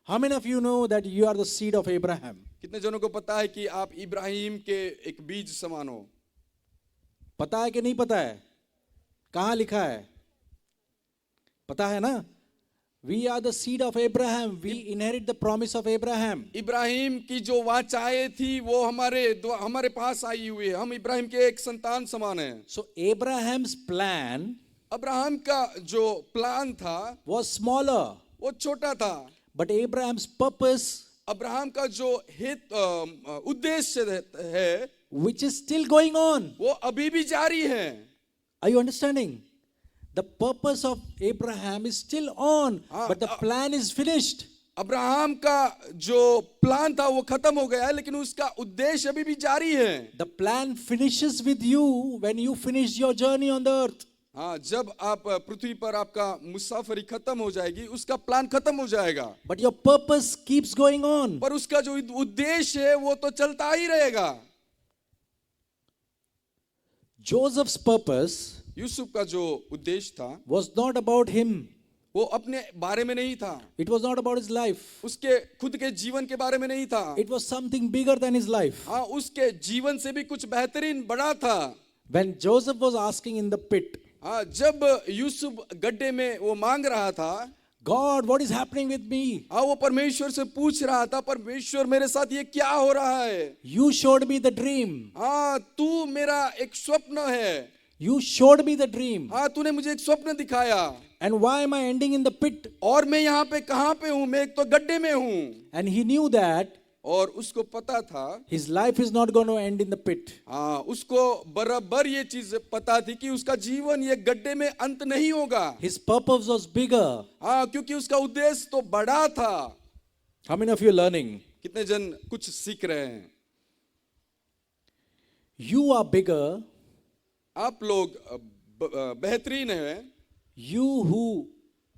How many of you know that you are the seed of Abraham? कितने जनों को पता है कि आप इब्राहिम के एक बीज समान हो? पता है कि नहीं पता है? कहां लिखा है? पता है ना? We are the seed of Abraham. We inherit the promise of Abraham. Ibrahim की जो वाचाएं थी वो हमारे पास आई हुई है। हम इब्राहिम के एक संतान समान हैं। So Abraham's plan अब्राहम का जो प्लान था was smaller, वो छोटा था, but Abraham's purpose, अब्राहम का जो उद्देश्य है which is still going on. वो अभी भी जारी है। Are you understanding? The purpose of Abraham is still on, but the plan is finished. Abraham का जो प्लान था वो खत्म हो गया है लेकिन उसका उद्देश्य अभी भी जारी है। The plan finishes with you when you finish your journey on the earth. हाँ, जब आप पृथ्वी पर आपका मुसाफरी खत्म हो जाएगी उसका प्लान खत्म हो जाएगा, But your purpose keeps going on. पर उसका जो उद्देश्य है वो तो चलता ही रहेगा। Joseph's purpose यूसुफ का जो उद्देश्य था was not about him. वो अपने बारे में नहीं था, It was not about his life. उसके खुद के जीवन के बारे में नहीं था। It was something bigger than his life. हाँ, उसके जीवन से भी कुछ बेहतरीन बड़ा था। When Joseph was asking in the pit, हाँ, जब यूसुफ गड्ढे में वो मांग रहा था, God, what is happening with me? हाँ, वो परमेश्वर से पूछ रहा था, परमेश्वर मेरे साथ ये क्या हो रहा है? You showed me the dream. हाँ, तू मेरा एक स्वप्न है। You showed me the dream. हाँ, तूने मुझे एक स्वप्न दिखाया। And why am I ending in the pit? और मैं यहाँ पे कहाँ पे हूँ? मैं एक तो गड्ढे में हूँ। And he knew that और उसको पता था his life is not going to end in the pit. हाँ, उसको बराबर ये चीज पता थी कि उसका जीवन ये गड्ढे में अंत नहीं होगा। His purpose was bigger. हाँ, क्योंकि उसका उद्देश्य तो बड़ा था। How many of you are learning? कितने जन कुछ सीख रहे हैं? You are bigger. आप लोग बेहतरीन हैं। You who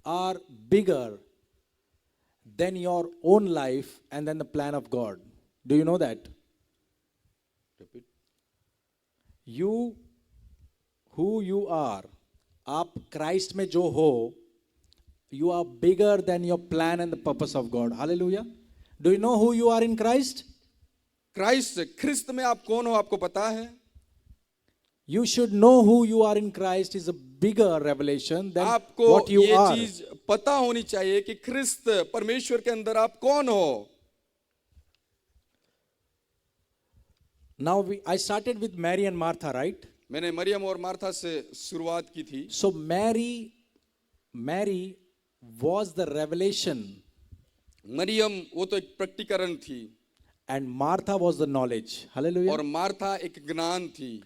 are bigger than your own life and than the plan of God. Do you know that? You who you are, आप Christ में जो हो, you are bigger than your plan and the purpose of God. Hallelujah. Do you know who you are in Christ? ख्रिस्त में आप कौन हो आपको पता है? You should know who you are in Christ is a bigger revelation than आपको what you ये are. चीज पता होनी चाहिए कि ख्रिस्त परमेश्वर के अंदर आप कौन हो। Now I started with Mary and Martha, right? मैंने मरियम और मार्था से शुरुआत की थी। So Mary was the revelation Maryam वो तो एक प्रकटीकरण थी and Martha was the knowledge. Hallelujah. और मार्था एक ज्ञान थी।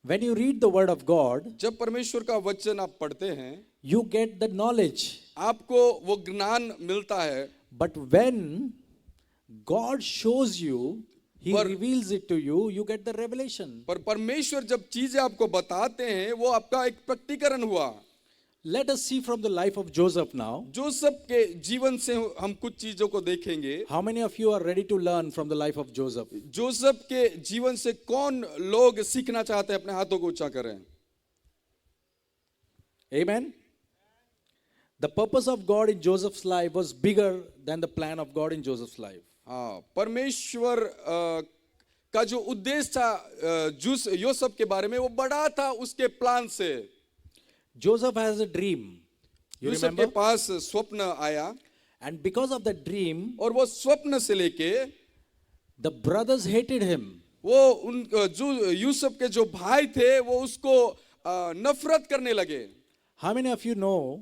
When you read the word of God, जब परमेश्वर का वचन आप पढ़ते हैं, you get the knowledge. आपको वो ज्ञान मिलता है। But when God shows you, He पर- reveals it to you, you get the revelation. पर परमेश्वर जब चीजें आपको बताते हैं, वो आपका एक प्रकटीकरण हुआ। Let us see from the life of Joseph now. Joseph के जीवन से हम कुछ चीजों को देखेंगे। How many of you are ready to learn from the life of Joseph? Joseph के जीवन से कौन लोग सीखना चाहते हैं? अपने हाथों को ऊंचा करें। Amen. The purpose of God in Joseph's life was bigger than the plan of God in Joseph's life. हाँ, परमेश्वर का जो उद्देश्य था यूसुफ के बारे में, वो बड़ा था उसके प्लान से। Joseph has a dream. You Yusuf के remember? पास स्वप्न आया, And because of the dream, और वो स्वप्न से लेके the brothers hated him. वो उन जो यूसुफ के जो भाई थे, वो उसको नफरत करने लगे। How many of you know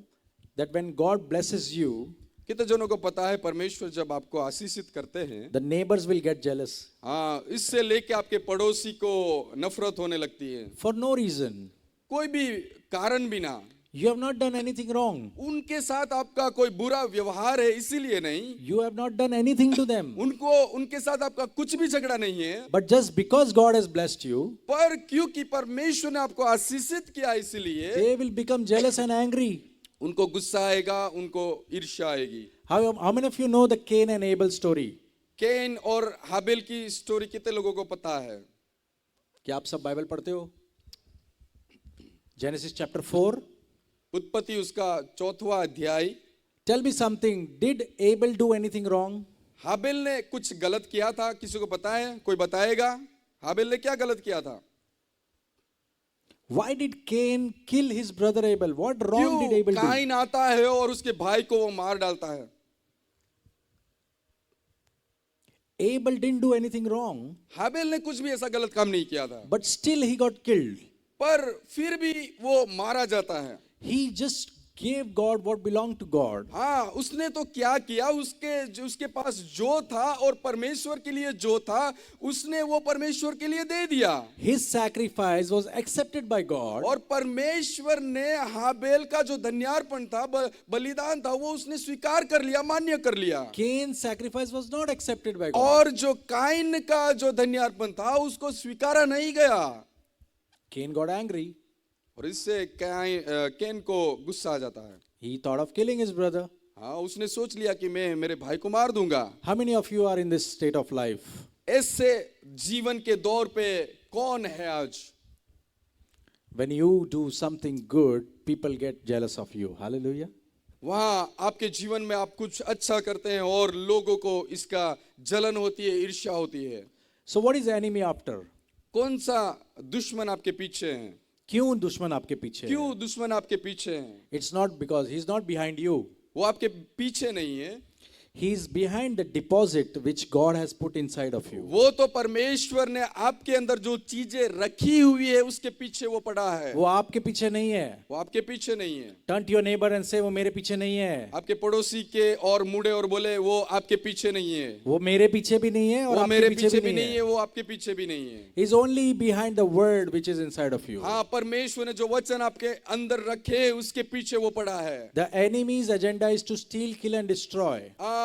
that when God blesses you, कितने जनों को पता है परमेश्वर जब आपको आशीषित करते हैं, the neighbors will get jealous हाँ, इससे लेके आपके पड़ोसी को नफरत होने लगती है, for no reason. कोई भी कारण बिना। You have not done anything wrong. उनके साथ आपका कोई बुरा व्यवहार है इसीलिए नहीं, You have not done anything to them. उनके साथ आपका कुछ भी झगड़ा नहीं है, But just because God has blessed you, पर क्योंकि परमेश्वर ने आपको आशीषित किया इसीलिए they will become jealous and angry. उनको गुस्सा आएगा, उनको ईर्ष्या आएगी। How many of you know the Cain and Abel story? Can और हाबिल की स्टोरी कितने लोगों को पता है? क्या आप सब बाइबल पढ़ते हो? Genesis chapter 4. उत्पत्ति उसका 4वां अध्याय। Tell me something. Did Abel do anything wrong? हाबिल ने कुछ गलत किया था? किसी को पता है? कोई बताएगा हाबिल ने क्या गलत किया था? Why did Cain kill his brother Abel? What wrong did क्यों Abel do? काइन आता है और उसके भाई को वो मार डालता है? Abel didn't do anything wrong, हाबिल ने कुछ भी ऐसा गलत काम नहीं किया था, but still he got killed. पर फिर भी वो मारा जाता है। He just gave God what belonged to God. हाँ, उसने तो क्या किया, उसके पास जो था और परमेश्वर के लिए जो था, उसने वो परमेश्वर के लिए दे दिया। His sacrifice was accepted by God. और परमेश्वर ने हाबिल का जो धन्यार्पण था, बलिदान था, वो उसने स्वीकार कर लिया, मान्य कर लिया। Cain's sacrifice was not accepted by God. और जो काइन का जो धन्यार्पण था, उसको स्वीकारा नहीं गया, Cain got angry. और इससे कैन को गुस्सा आ जाता है। He thought of killing his brother. हाँ, उसने सोच लिया कि मैं मेरे भाई को मार दूंगा। How many of you are in this state of life? ऐसे जीवन के दौर पे कौन है आज? When you do something good, people get jealous of you. Hallelujah. वहाँ आपके जीवन में आप कुछ अच्छा करते हैं और लोगों को इसका जलन होती है, ईर्ष्या होती है। So what is the enemy after? कौन सा दुश्मन आपके पीछे है? क्यों दुश्मन आपके पीछे है? क्यों दुश्मन आपके पीछे है? It's not because he's not behind you. वो आपके पीछे नहीं है, He's behind the deposit which God has put inside of you. वो तो परमेश्वर ने आपके अंदर जो चीजें रखी हुई है उसके पीछे वो पड़ा है। वो आपके पीछे नहीं है. वो आपके पीछे नहीं है। Turn to your neighbor and say वो मेरे पीछे नहीं है. आपके पड़ोसी के और मुड़े और बोले वो आपके पीछे नहीं है। वो मेरे पीछे भी नहीं है और वो आपके मेरे पीछे पीछे भी भी नहीं नहीं है, है. वो आपके पीछे भी नहीं है। He's only behind the word which is inside of you. हाँ, परमेश्वर ने जो वचन आपके अंदर रखे उसके पीछे वो पड़ा है। The enemy's agenda is to steal, kill and destroy.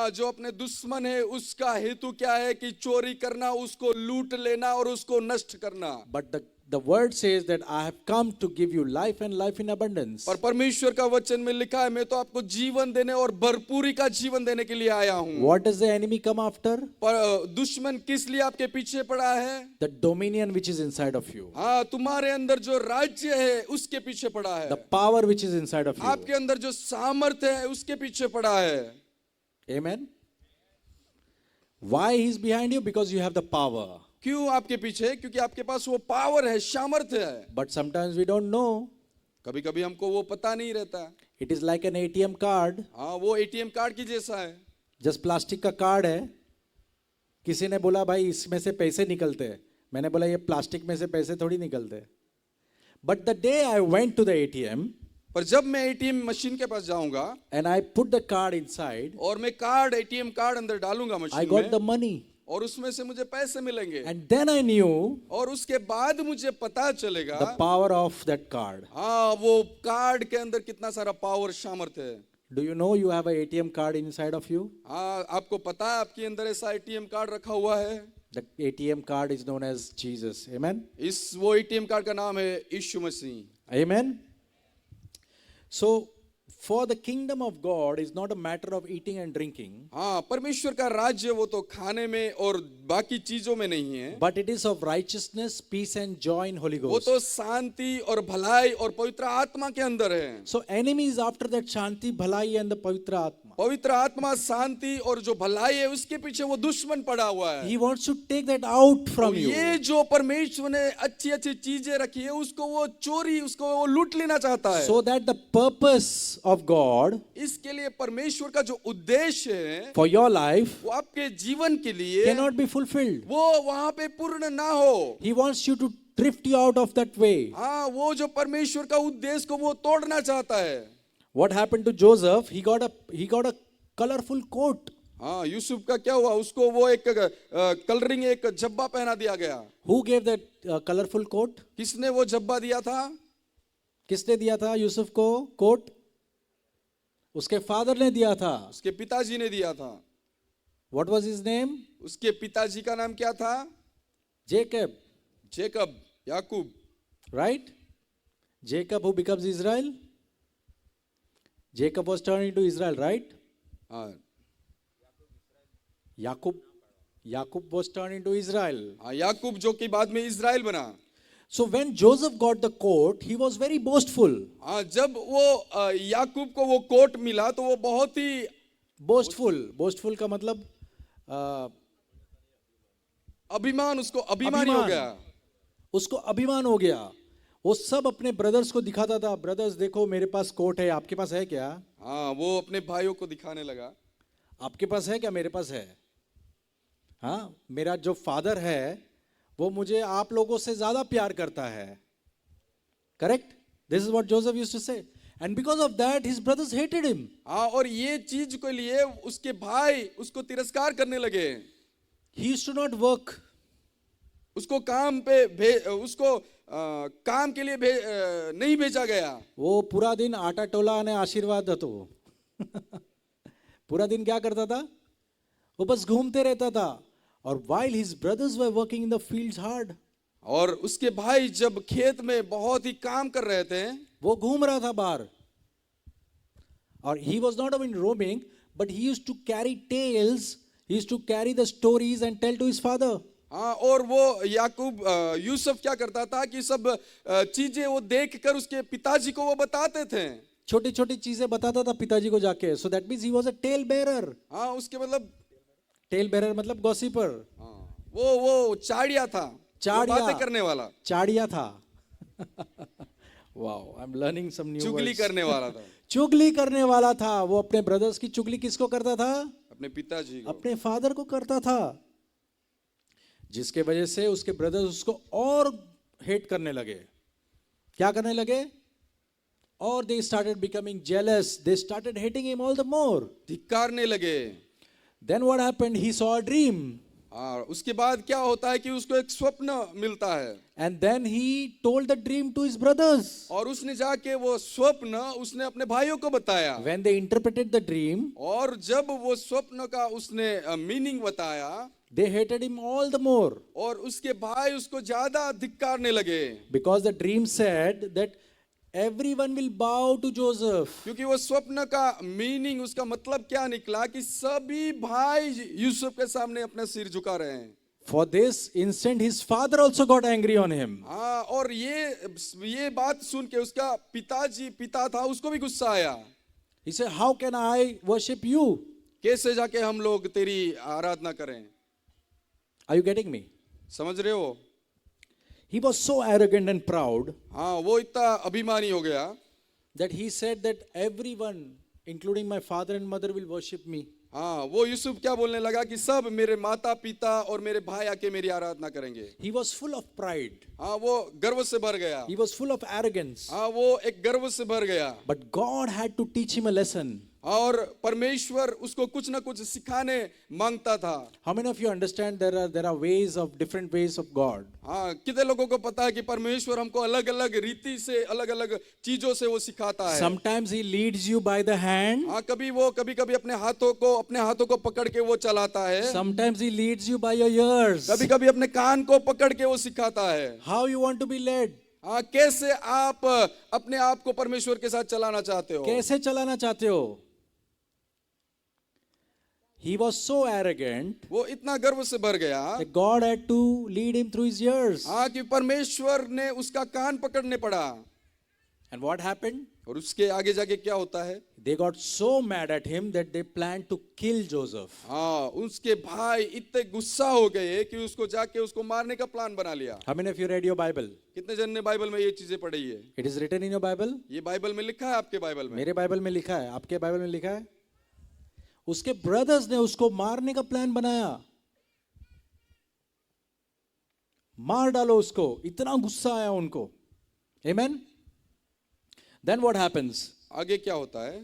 जो अपने दुश्मन है उसका हेतु क्या है कि चोरी करना, उसको लूट लेना और उसको नष्ट करना। But the word says that I have come to give you life and life in abundance. पर परमेश्वर का वचन में लिखा है मैं तो आपको जीवन देने और भरपूरी का जीवन देने के लिए आया हूँ। What does the enemy come after? पर दुश्मन किस लिए आपके पीछे पड़ा है? The dominion which is inside of you. हाँ, तुम्हारे अंदर जो राज्य है उसके पीछे पड़ा है। The power which is inside of you. आपके अंदर जो सामर्थ्य है उसके पीछे पड़ा है। Amen. Why he's behind you? Because you have the power. क्यों आपके पीछे? क्योंकि आपके पास वो पावर है, सामर्थ्य है। But sometimes we don't know. कभी कभी हमको वो पता नहीं रहता। It is like an ATM card. हाँ, वो एटीएम कार्ड की जैसा है। Just प्लास्टिक का कार्ड है. किसी ने बोला भाई इसमें से पैसे निकलते हैं. मैंने बोला ये प्लास्टिक में से पैसे थोड़ी निकलते. But the day I went to the ATM, पर जब मैं एटीएम मशीन के पास जाऊंगा and I put the card inside, और मैं कार्ड एटीएम कार्ड अंदर डालूंगा I मशीन got में, the money. और उसमें से मुझे पैसे मिलेंगे, And then I knew और उसके बाद मुझे पता चलेगा the power of that card. हाँ वो कार्ड के अंदर कितना सारा पावर सामर्थ्य है। Do you know you have a ATM card inside of you? हाँ आपको पता है आपके अंदर ऐसा एटीएम कार्ड रखा हुआ है। The ATM card is known as Jesus. Amen? इस वो एटीएम कार्ड का नाम है यीशु मसीह। Amen? So, for the kingdom of God is not a matter of eating and drinking, हाँ परमेश्वर का राज्य वो तो खाने में और बाकी चीजों में नहीं है, but it is of righteousness, peace and joy in Holy वो Ghost. तो शांति और भलाई और पवित्र आत्मा के अंदर है। So, enemy is after that Shanti, Bhalai and the Pavitra Atma. पवित्र आत्मा शांति और जो भलाई है उसके पीछे वो दुश्मन पड़ा हुआ है। He wants to take that out from और you. ये जो परमेश्वर ने अच्छी अच्छी चीजें रखी है उसको वो चोरी, उसको वो लूट लेना चाहता है। So that the purpose of God इसके लिए परमेश्वर का जो उद्देश्य है for your life वो आपके जीवन के लिए cannot be fulfilled. वो वहां पे पूर्ण ना हो। He wants you to drift you out of that way. हाँ वो जो परमेश्वर का उद्देश्य को वो तोड़ना चाहता है। What happened to Joseph? He got a colorful coat. हाँ यूसुफ का क्या हुआ, उसको वो एक कलरिंग एक जब्बा पहना दिया गया। Who gave that colorful coat? किसने वो जब्बा दिया था? किसने दिया था यूसुफ को कोट? उसके फादर ने दिया था. उसके पिताजी ने दिया था। What was his name? उसके पिताजी का नाम क्या था? Jacob. Jacob, Yakub. Right? Jacob who becomes Israel? Jacob was turned into Israel, right? हाँ Jacob was turned into Israel. हाँ याकूब जो कि बाद में इजराइल बना। So when Joseph got the coat, he was very boastful. हाँ जब वो याकूब को वो कोट मिला तो वो बहुत ही Boastful का मतलब अभिमान, उसको अभिमानी हो गया। उसको अभिमान हो गया। वो सब अपने ब्रदर्स को दिखाता था, ब्रदर्स देखो मेरे पास कोट है, आपके पास है क्या? हाँ वो अपने भाइयों को दिखाने लगा, आपके पास है क्या? मेरे पास है। हाँ मेरा जो फादर है वो मुझे आप लोगों से ज्यादा प्यार करता है। Correct? This is what Joseph used to say, and because of that his brothers hated him. हाँ और ये चीज के लिए उसके भाई उसको तिरस्कार करने लगे। He used to not work. उसको काम पे उसको काम के लिए नहीं भेजा गया। वो पूरा दिन आटा टोला ने आशीर्वाद दतो पूरा दिन क्या करता था? वो बस घूमते रहता था। और while his brothers were working in the fields hard, और उसके भाई जब खेत में बहुत ही काम कर रहे थे, वो घूम रहा था बाहर। और he was not even roaming, but he used to carry tales, he used to carry the stories and tell to his father. हाँ और वो याकूब यूसुफ क्या करता था कि सब चीजें वो देखकर उसके पिताजी को वो बताते थे। छोटी छोटी चीजें बताता था पिताजी को जाके। So that means he was a tale bearer. हाँ उसके मतलब टेल बेरर मतलब गॉसिपर। वो चाड़िया था, चाड़िया, बातें करने वाला, चाड़िया था। Wow, I am learning some new words. चुगली करने वाला था। चुगली करने वाला था। वो अपने ब्रदर्स की चुगली किसको करता था? अपने पिताजी को, अपने फादर को करता था, जिसके वजह से उसके ब्रदर्स उसको और हेट करने लगे। क्या करने लगे? और they started becoming jealous, they started hating him all the more. धिक्कारने लगे। Then what happened? He saw a dream. उसके बाद क्या होता है कि उसको एक स्वप्न मिलता है। And then he told the dream to his brothers. और उसने जाके वो स्वप्न उसने अपने भाइयों को बताया। When they interpreted the dream, और जब वो स्वप्न का उसने मीनिंग बताया, they hated him all the more. और उसके भाई उसको ज्यादा धिक्कारने लगे। Because the dream said that everyone will bow to Joseph. क्योंकि वो स्वप्न का मीनिंग, उसका मतलब क्या निकला कि सभी भाई यूसुफ के सामने अपना सिर झुका रहे हैं। For this instant his father also got angry on him. हाँ और ये बात सुन के उसका पिता था, उसको भी गुस्सा आया। He said, how can I worship you? कैसे जाके हम लोग तेरी आराधना करें? Are you getting me? समझ रहे हो? He was so arrogant and proud हाँ वो इतना अभिमानी हो गया that he said that everyone, including my father and mother, will worship me. हाँ वो यूसुफ क्या बोलने लगा कि सब मेरे माता पिता और मेरे भाई आके मेरी आराधना करेंगे। He was full of pride. हाँ वो गर्व से भर गया। He was full of arrogance. हाँ वो एक गर्व से भर गया। But God had to teach him a lesson. और परमेश्वर उसको कुछ ना कुछ सिखाने मांगता था। How many of you understand there are ways of different ways of God? हाँ, कितने लोगों को पता है कि परमेश्वर हमको अलग अलग रीति से अलग अलग चीजों से वो सिखाता है। Sometimes He leads you by the hand. हाँ, कभी कभी अपने हाथों को पकड़ के वो चलाता है। Sometimes He leads you by your ears. कभी कभी अपने कान को पकड़ के वो सिखाता है। How you want to be led? हाँ, कैसे आप अपने आप को परमेश्वर के साथ चलाना चाहते हो? कैसे चलाना चाहते हो? He was so arrogant वो इतना गर्व से भर गया that God had to lead him through his ears. हाँ, कि परमेश्वर ने उसका कान पकड़ने पड़ा। And what happened? और उसके आगे जाके क्या होता है? They got so mad at him that they planned to kill Joseph. हाँ, उसके भाई इतने गुस्सा हो गए कि उसको जाके उसको मारने का प्लान बना लिया। How many of you read your Bible? कितने जन ने बाइबल में ये चीजें पढ़ी है? It is written in your Bible? ये बाइबल में लिखा है, आपके बाइबल में? मेरे बाइबल में लिखा है, आपके बाइबल में लिखा है। उसके ब्रदर्स ने उसको मारने का प्लान बनाया। मार डालो उसको, इतना गुस्सा आया उनको। Amen? Then what happens? आगे क्या होता है?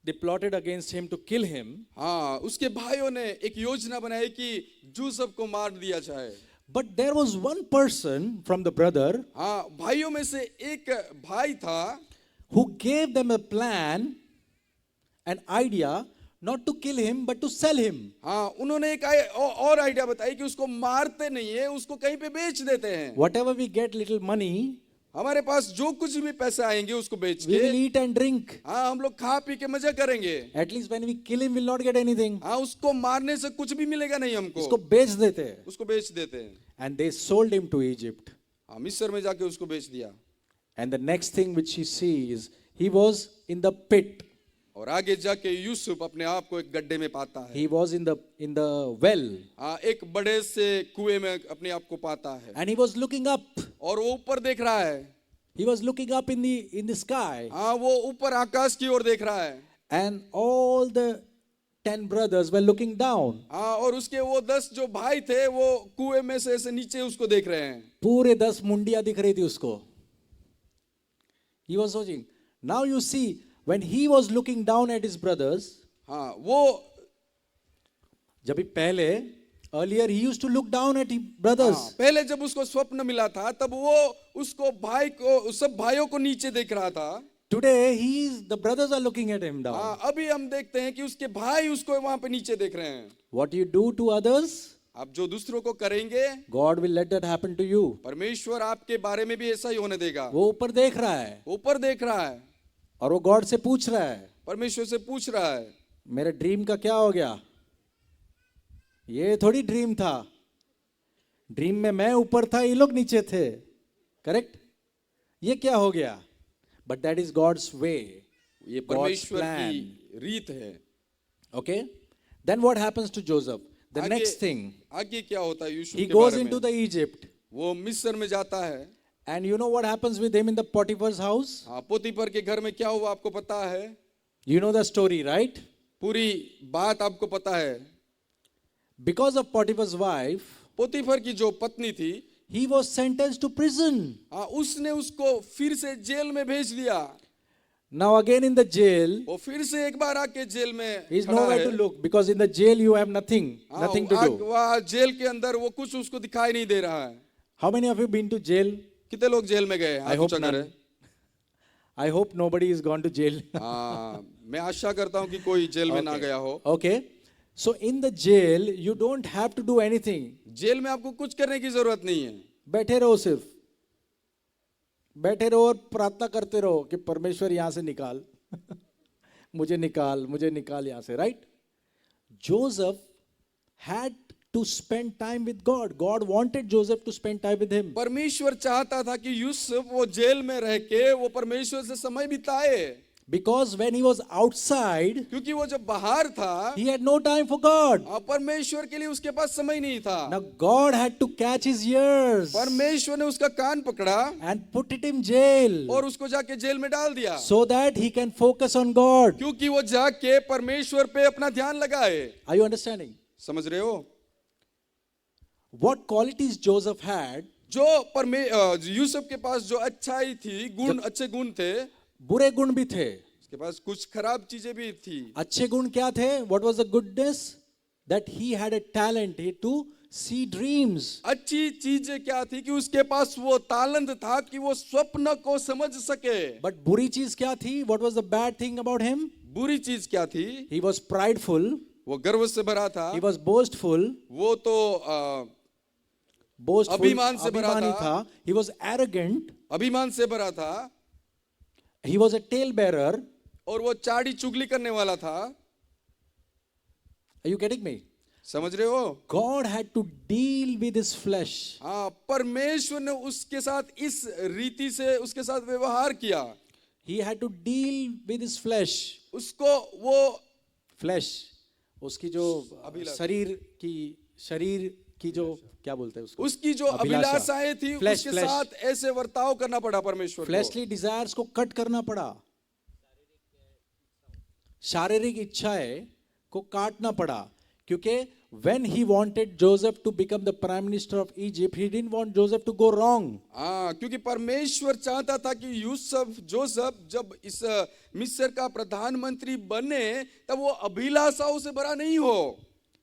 They plotted against him to kill him. हाँ, उसके भाइयों ने एक योजना बनाई कि यूसुफ को मार दिया जाए। But there was one person from the brother हाँ, भाइयों में से एक भाई था who gave them a plan, an idea, not to kill him but to sell him. हाँ, उन्होंने एक और आइडिया बताई कि उसको मारते नहीं है, उसको कहीं पे बेच देते हैं। Whatever we get little money, हमारे पास जो कुछ भी पैसे आएंगे उसको बेच we will के eat and drink. हाँ, हम लोग खा पी के मजा करेंगे। At least when we kill him, we'll not get anything. हाँ, उसको मारने से कुछ भी मिलेगा नहीं हमको। उसको बेच देते हैं. उसको बेच देते हैं। And they sold him to Egypt. हाँ, मिस्र में जाके उसको बेच दिया। And the next thing which you see is he was in the pit. और आगे जाके यूसुफ अपने आप को एक गड्ढे में पाता है। He was in the well. हाँ, एक बड़े से कुएं में अपने आप को पाता है। And he was looking up. और वो ऊपर देख रहा है। He was looking up in the sky. हाँ, वो ऊपर आकाश की ओर देख रहा है। And all the 10 brothers were looking down. हाँ, और उसके वो 10 जो भाई थे वो कुएं में से ऐसे नीचे उसको देख रहे हैं। पूरे 10 मुंडियां दिख रही थी उसको. He was watching. Now you see, when he was looking down at his brothers, हाँ, वो जब भी पहले earlier he used to look down at his brothers. हाँ, पहले जब उसको स्वप्न मिला था तब वो उसको भाई को सब भाइयों को नीचे देख रहा था। Today the brothers are looking at him down. हाँ, अभी हम देखते हैं कि उसके भाई उसको वहां पे नीचे देख रहे हैं। What you do to others, आप जो दूसरों को करेंगे God will let that happen to you. परमेश्वर आपके बारे में भी ऐसा ही होने देगा। वो ऊपर देख रहा है ऊपर देख रहा है और वो गॉड से पूछ रहा है, परमेश्वर से पूछ रहा है मेरे ड्रीम का क्या हो गया? ये थोड़ी ड्रीम था। ड्रीम में मैं ऊपर था, ये लोग नीचे थे। करेक्ट? ये क्या हो गया? But that is God's way, ये परमेश्वर की रीत है। Okay, then what happens to Joseph? The आगे- नेक्स्ट थिंग, आगे क्या होता है यूसुफ ही के गोज बारे इनटू में? द इजिप्ट, वो मिस्र में जाता है। And you know what happens with him in the Potiphar's house? हाँ, पोतीफर के घर में क्या हुआ आपको पता है? You know the story, right? पूरी बात आपको पता है। बिकॉज ऑफ पोटिफर्स वाइफ, पोतीफर की जो पत्नी थी, he was sentenced to prison. हाँ, उसने उसको फिर से जेल में भेज दिया। Now again in the jail, वो फिर से एक बार आके जेल में he is खड़ा nowhere है। to look because in the jail you have nothing हाँ, to do. वहाँ जेल के अंदर वो कुछ उसको दिखाई नहीं दे रहा है। How many of you been to jail? कितने लोग जेल में गए? I hope ऊंचा none. करें। I hope nobody is gone to jail. हाँ, मैं आशा करता हूँ कि कोई जेल में ना Okay. गया हो। Okay. So in the jail you don't have to do anything. जेल में आपको कुछ करने की जरूरत नहीं है। बैठे रहो, सिर्फ बैठे रहो और प्रार्थना करते रहो कि परमेश्वर यहां से निकाल मुझे निकाल यहां से, right? Joseph had to spend time with God. God wanted Joseph to spend time with him. परमेश्वर चाहता था कि यूसुफ वो जेल में रह के वो परमेश्वर से समय बिताए, Because when he was outside, क्योंकि वो जब बाहर था he had no time for God. परमेश्वर के लिए उसके पास समय नहीं था। Now God had to catch his ears परमेश्वर ने उसका कान पकड़ा and put it in jail और उसको जाके जेल में डाल दिया, so that he can focus on God. क्योंकि वो जाके परमेश्वर पे अपना ध्यान लगाए। Are you understanding? समझ रहे हो? What qualities Joseph had? जो यूसुफ के पास जो अच्छाई थी, गुण, अच्छे गुण थे, बुरे गुण भी थे. उसके पास कुछ खराब चीजें भी थी। अच्छे गुण क्या थे? What was the goodness? That he had a talent to see dreams. अच्छी चीजें क्या थी कि उसके पास वो तालंत था कि वो स्वप्न को समझ सके। But बुरी चीज क्या थी? What was the bad thing about him? बुरी चीज क्या थी? He was prideful. वो गर्व से भरा था। He was boastful. वो तो Boastful. अभिमान से भरा अभिमानी था। था. He was arrogant. अभिमान से भरा था He was a talebearer. और वो चाड़ी चुगली करने वाला था। Are you getting me? समझ रहे हो? God had to deal with his flesh. हाँ, परमेश्वर ने उसके साथ इस रीति से उसके साथ व्यवहार किया। He had to deal with his flesh. उसको वो Flesh. उसकी जो शरीर की जो क्या बोलते हैं उसको? उसकी जो अभिलाषाएं थी Flesh, उसके flesh. साथ ऐसे वर्ताव करना पड़ा परमेश्वर को। फ्लैशली डिजायर्स को कट करना पड़ा, शारीरिक इच्छाएं को काटना पड़ा, क्योंकि when he wanted Joseph to become the prime minister of Egypt, he didn't want Joseph to go wrong. हाँ, क्योंकि परमेश्वर चाहता था कि जोसेफ जब इस मिस्र का प्रधानमंत्री बने तब वो अभिलाषाओं से भरा नहीं हो।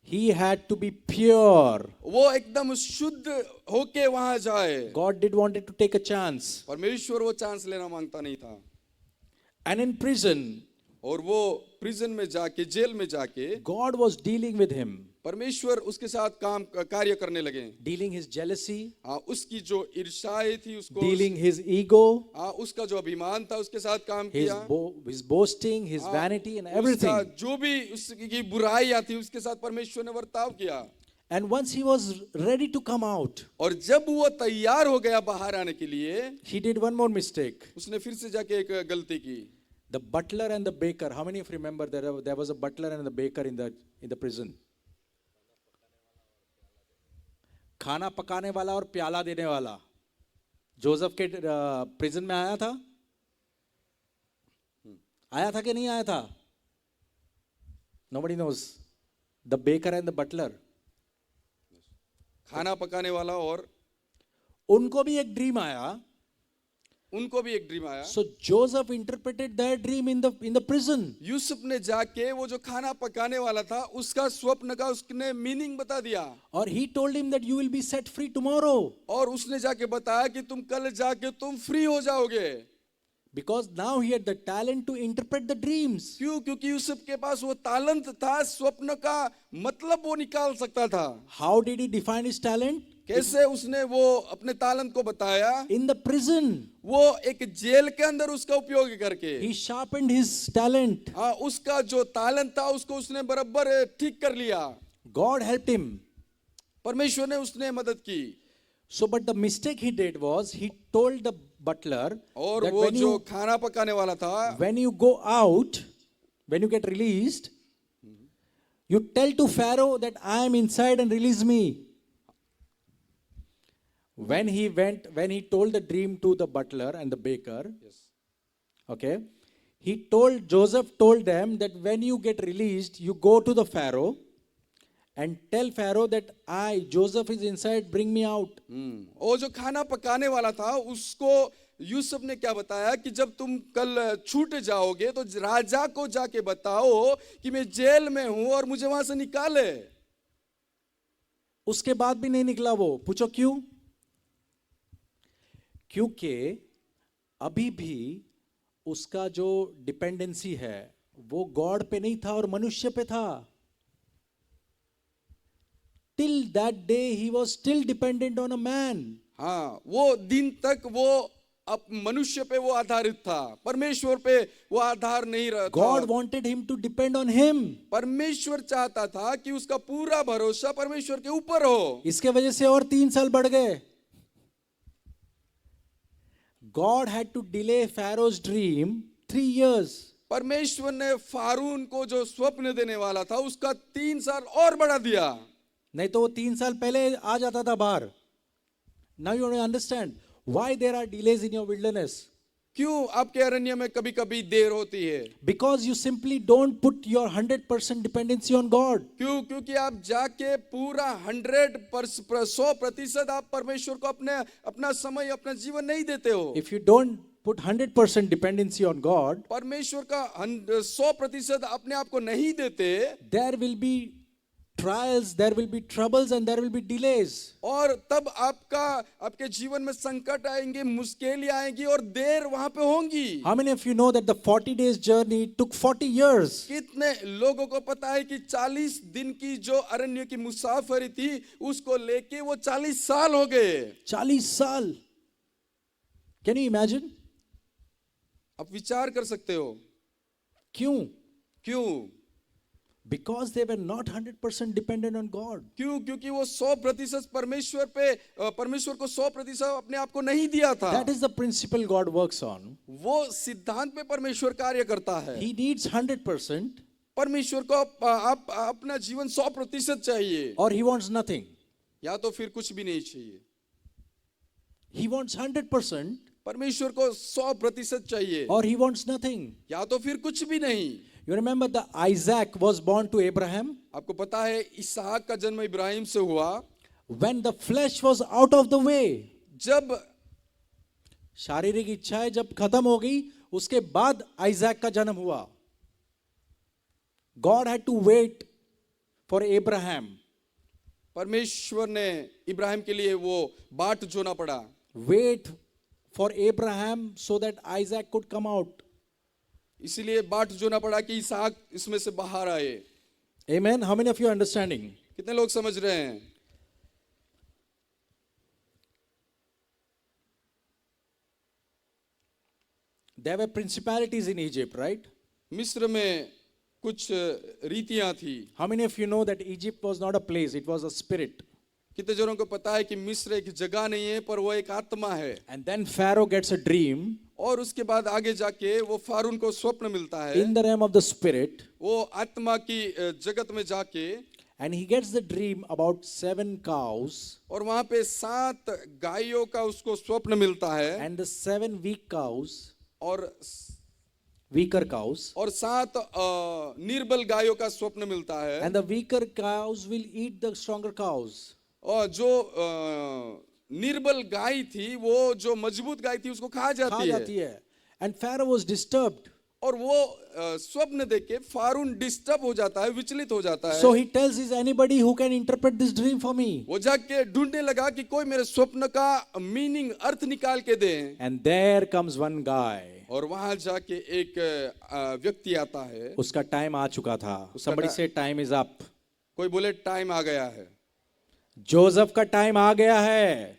He had to be pure. वो एकदम शुद्ध होके वहां जाए। God did wanted to take a chance. परमेश्वर वो चांस लेना मांगता नहीं था। And in prison, और वो प्रिजन में जाके, जेल में जाके God was dealing with him, परमेश्वर उसके साथ कार्य करने लगे। dealing his jealousy, उसकी जो ईर्ष्याएं थी उसको, dealing his ego, उसका जो अभिमान था उसके साथ काम his किया। his boasting, his vanity and everything. उसका जो भी उसकी बुराइयां थी उसके साथ परमेश्वर ने वर्ताव किया। And once he was ready to come out, और जब वो तैयार हो गया बाहर आने के लिए, he did one more mistake. उसने फिर से जाके एक गलती की। The butler and the baker. How many of you remember there was a butler and a baker in the prison? खाना पकाने वाला और प्याला देने वाला जोसेफ के प्रिजन में आया था कि नहीं आया था? Nobody knows. The baker and the butler. खाना पकाने वाला और उनको भी एक ड्रीम आया. उनको भी एक ड्रीम आया। So Joseph interpreted that dream in the prison. Yusuf ने जाके वो जो खाना पकाने वाला था उसका स्वप्न का उसने मीनिंग बता दिया। और he told him that you will be set free tomorrow. और उसने जाके बताया कि तुम कल जाके तुम फ्री हो जाओगे। Because now he had the talent to interpret the dreams. क्यों? क्योंकि यूसुफ के पास वो तालंत था, स्वप्न का मतलब वो निकाल सकता था। How did he define his talent? कैसे उसने वो अपने तालंत को बताया? In the prison. वो एक जेल के अंदर उसका उपयोग करके He sharpened his talent. उसका जो तालंत था उसको उसने बराबर ठीक कर लिया। God helped him. परमेश्वर ने उसने मदद की। So but the mistake he did was he told the butler और that वो जो खाना पकाने वाला था, when you go out, when you get released, you tell to Pharaoh that I am inside and release me. When he told the dream to the butler and the baker, okay, Joseph told them that when you get released, you go to the Pharaoh and tell Pharaoh that Joseph is inside, bring me out. वो जो खाना पकाने वाला था उसको यूसुफ ने क्या बताया कि जब तुम कल छूट जाओगे तो राजा को जाके बताओ कि मैं जेल में हूं और मुझे वहां से निकाले। उसके बाद भी नहीं निकला वो। पूछो क्यों? क्योंकि अभी भी उसका जो डिपेंडेंसी है वो गॉड पे नहीं था और मनुष्य पे था। Till that day he was still dependent on a man. हाँ, वो दिन तक वो अब मनुष्य पे वो आधारित था, परमेश्वर पे वो आधार नहीं रहा। God wanted him to depend on him. परमेश्वर चाहता था कि उसका पूरा भरोसा परमेश्वर के ऊपर हो। इसके वजह से और 3 साल बढ़ गए। God had to delay Pharaoh's dream 3 years. परमेश्वर ने फारून को जो स्वप्न देने वाला था उसका 3 साल और बढ़ा दिया। नहीं तो वो 3 साल पहले आ जाता था बाहर। Now you understand why there are delays in your wilderness. क्यों आपके अरण्य में कभी कभी देर होती है? Because you simply don't put your 100% dependency on God. क्यों? क्योंकि आप जाके पूरा 100% आप परमेश्वर को अपना समय अपना जीवन नहीं देते हो। If you don't put 100% dependency on God, परमेश्वर का 100% अपने आप को नहीं देते, there will be trials, there will be troubles, and there will be delays. और तब आपके जीवन में संकट आएंगे, मुश्किलें आएंगी और देर वहां पे होंगी। How many of you know that the 40 days journey took 40 years? कितने लोगों को पता है कि 40 दिन की जो अरण्य की मुसाफरी थी उसको लेके वो 40 साल हो गए। 40 साल. Can you imagine? आप विचार कर सकते हो क्यों? क्यों? Because they were not 100% dependent on God. क्यों? क्योंकि वो 100% परमेश्वर को 100% अपने आप को नहीं दिया था। That is the principle God works on. वो सिद्धांत पे परमेश्वर कार्य करता है। He needs 100% परमेश्वर को आप अपना जीवन 100% चाहिए, or he wants nothing. या तो फिर कुछ भी नहीं चाहिए। He wants 100% परमेश्वर को 100% चाहिए, or he wants nothing. या तो फिर कुछ भी नहीं। You remember the Isaac was born to Abraham आपको पता है इसहाक का जन्म इब्राहिम से हुआ when the flesh was out of the way. जब शारीरिक इच्छाएं जब खत्म हो गई, उसके बाद आइजैक का जन्म हुआ. God had to wait for Abraham. परमेश्वर ने इब्राहिम के लिए वो बाट जोना पड़ा। Wait for Abraham so that Isaac could come out. इसीलिए बाट जोना पड़ा कि इसहाक इसमें से बाहर आए। Amen. How many of you are understanding? कितने लोग समझ रहे हैं? There were principalities in Egypt, right? मिस्र में कुछ रीतियां थी। How many of you know that Egypt was not a place, it was a spirit? कितने जनों को पता है कि मिस्र एक जगह नहीं है पर वो एक आत्मा है। And then Pharaoh gets a dream और उसके बाद आगे जाके वो फारून को स्वप्न मिलता है। in the realm of the spirit, वो आत्मा की जगत में जाके, and he gets the dream about 7 cows और वहां पे 7 गायों का उसको स्वप्न मिलता है, and the 7 weak cows, और weaker cows, 7 निर्बल गायों का स्वप्न मिलता है। and the weaker cows will eat the stronger cows. और जो निर्बल गाय थी वो जो मजबूत गाय थी उसको खा खा जाती जाती है। है. And Pharaoh was disturbed. और वो स्वप्न देख के फारून डिस्टर्ब हो जाता है, विचलित हो जाता है। So he tells, is anybody who can interpret this dream for me? वो जाके ढूंढने लगा कि कोई मेरे स्वप्न का मीनिंग, अर्थ निकाल के दे। And there comes one guy. और वहां जाके एक व्यक्ति आता है। उसका टाइम आ चुका था. Somebody say time is up. कोई बोले टाइम आ गया है। जोसेफ का टाइम आ गया है.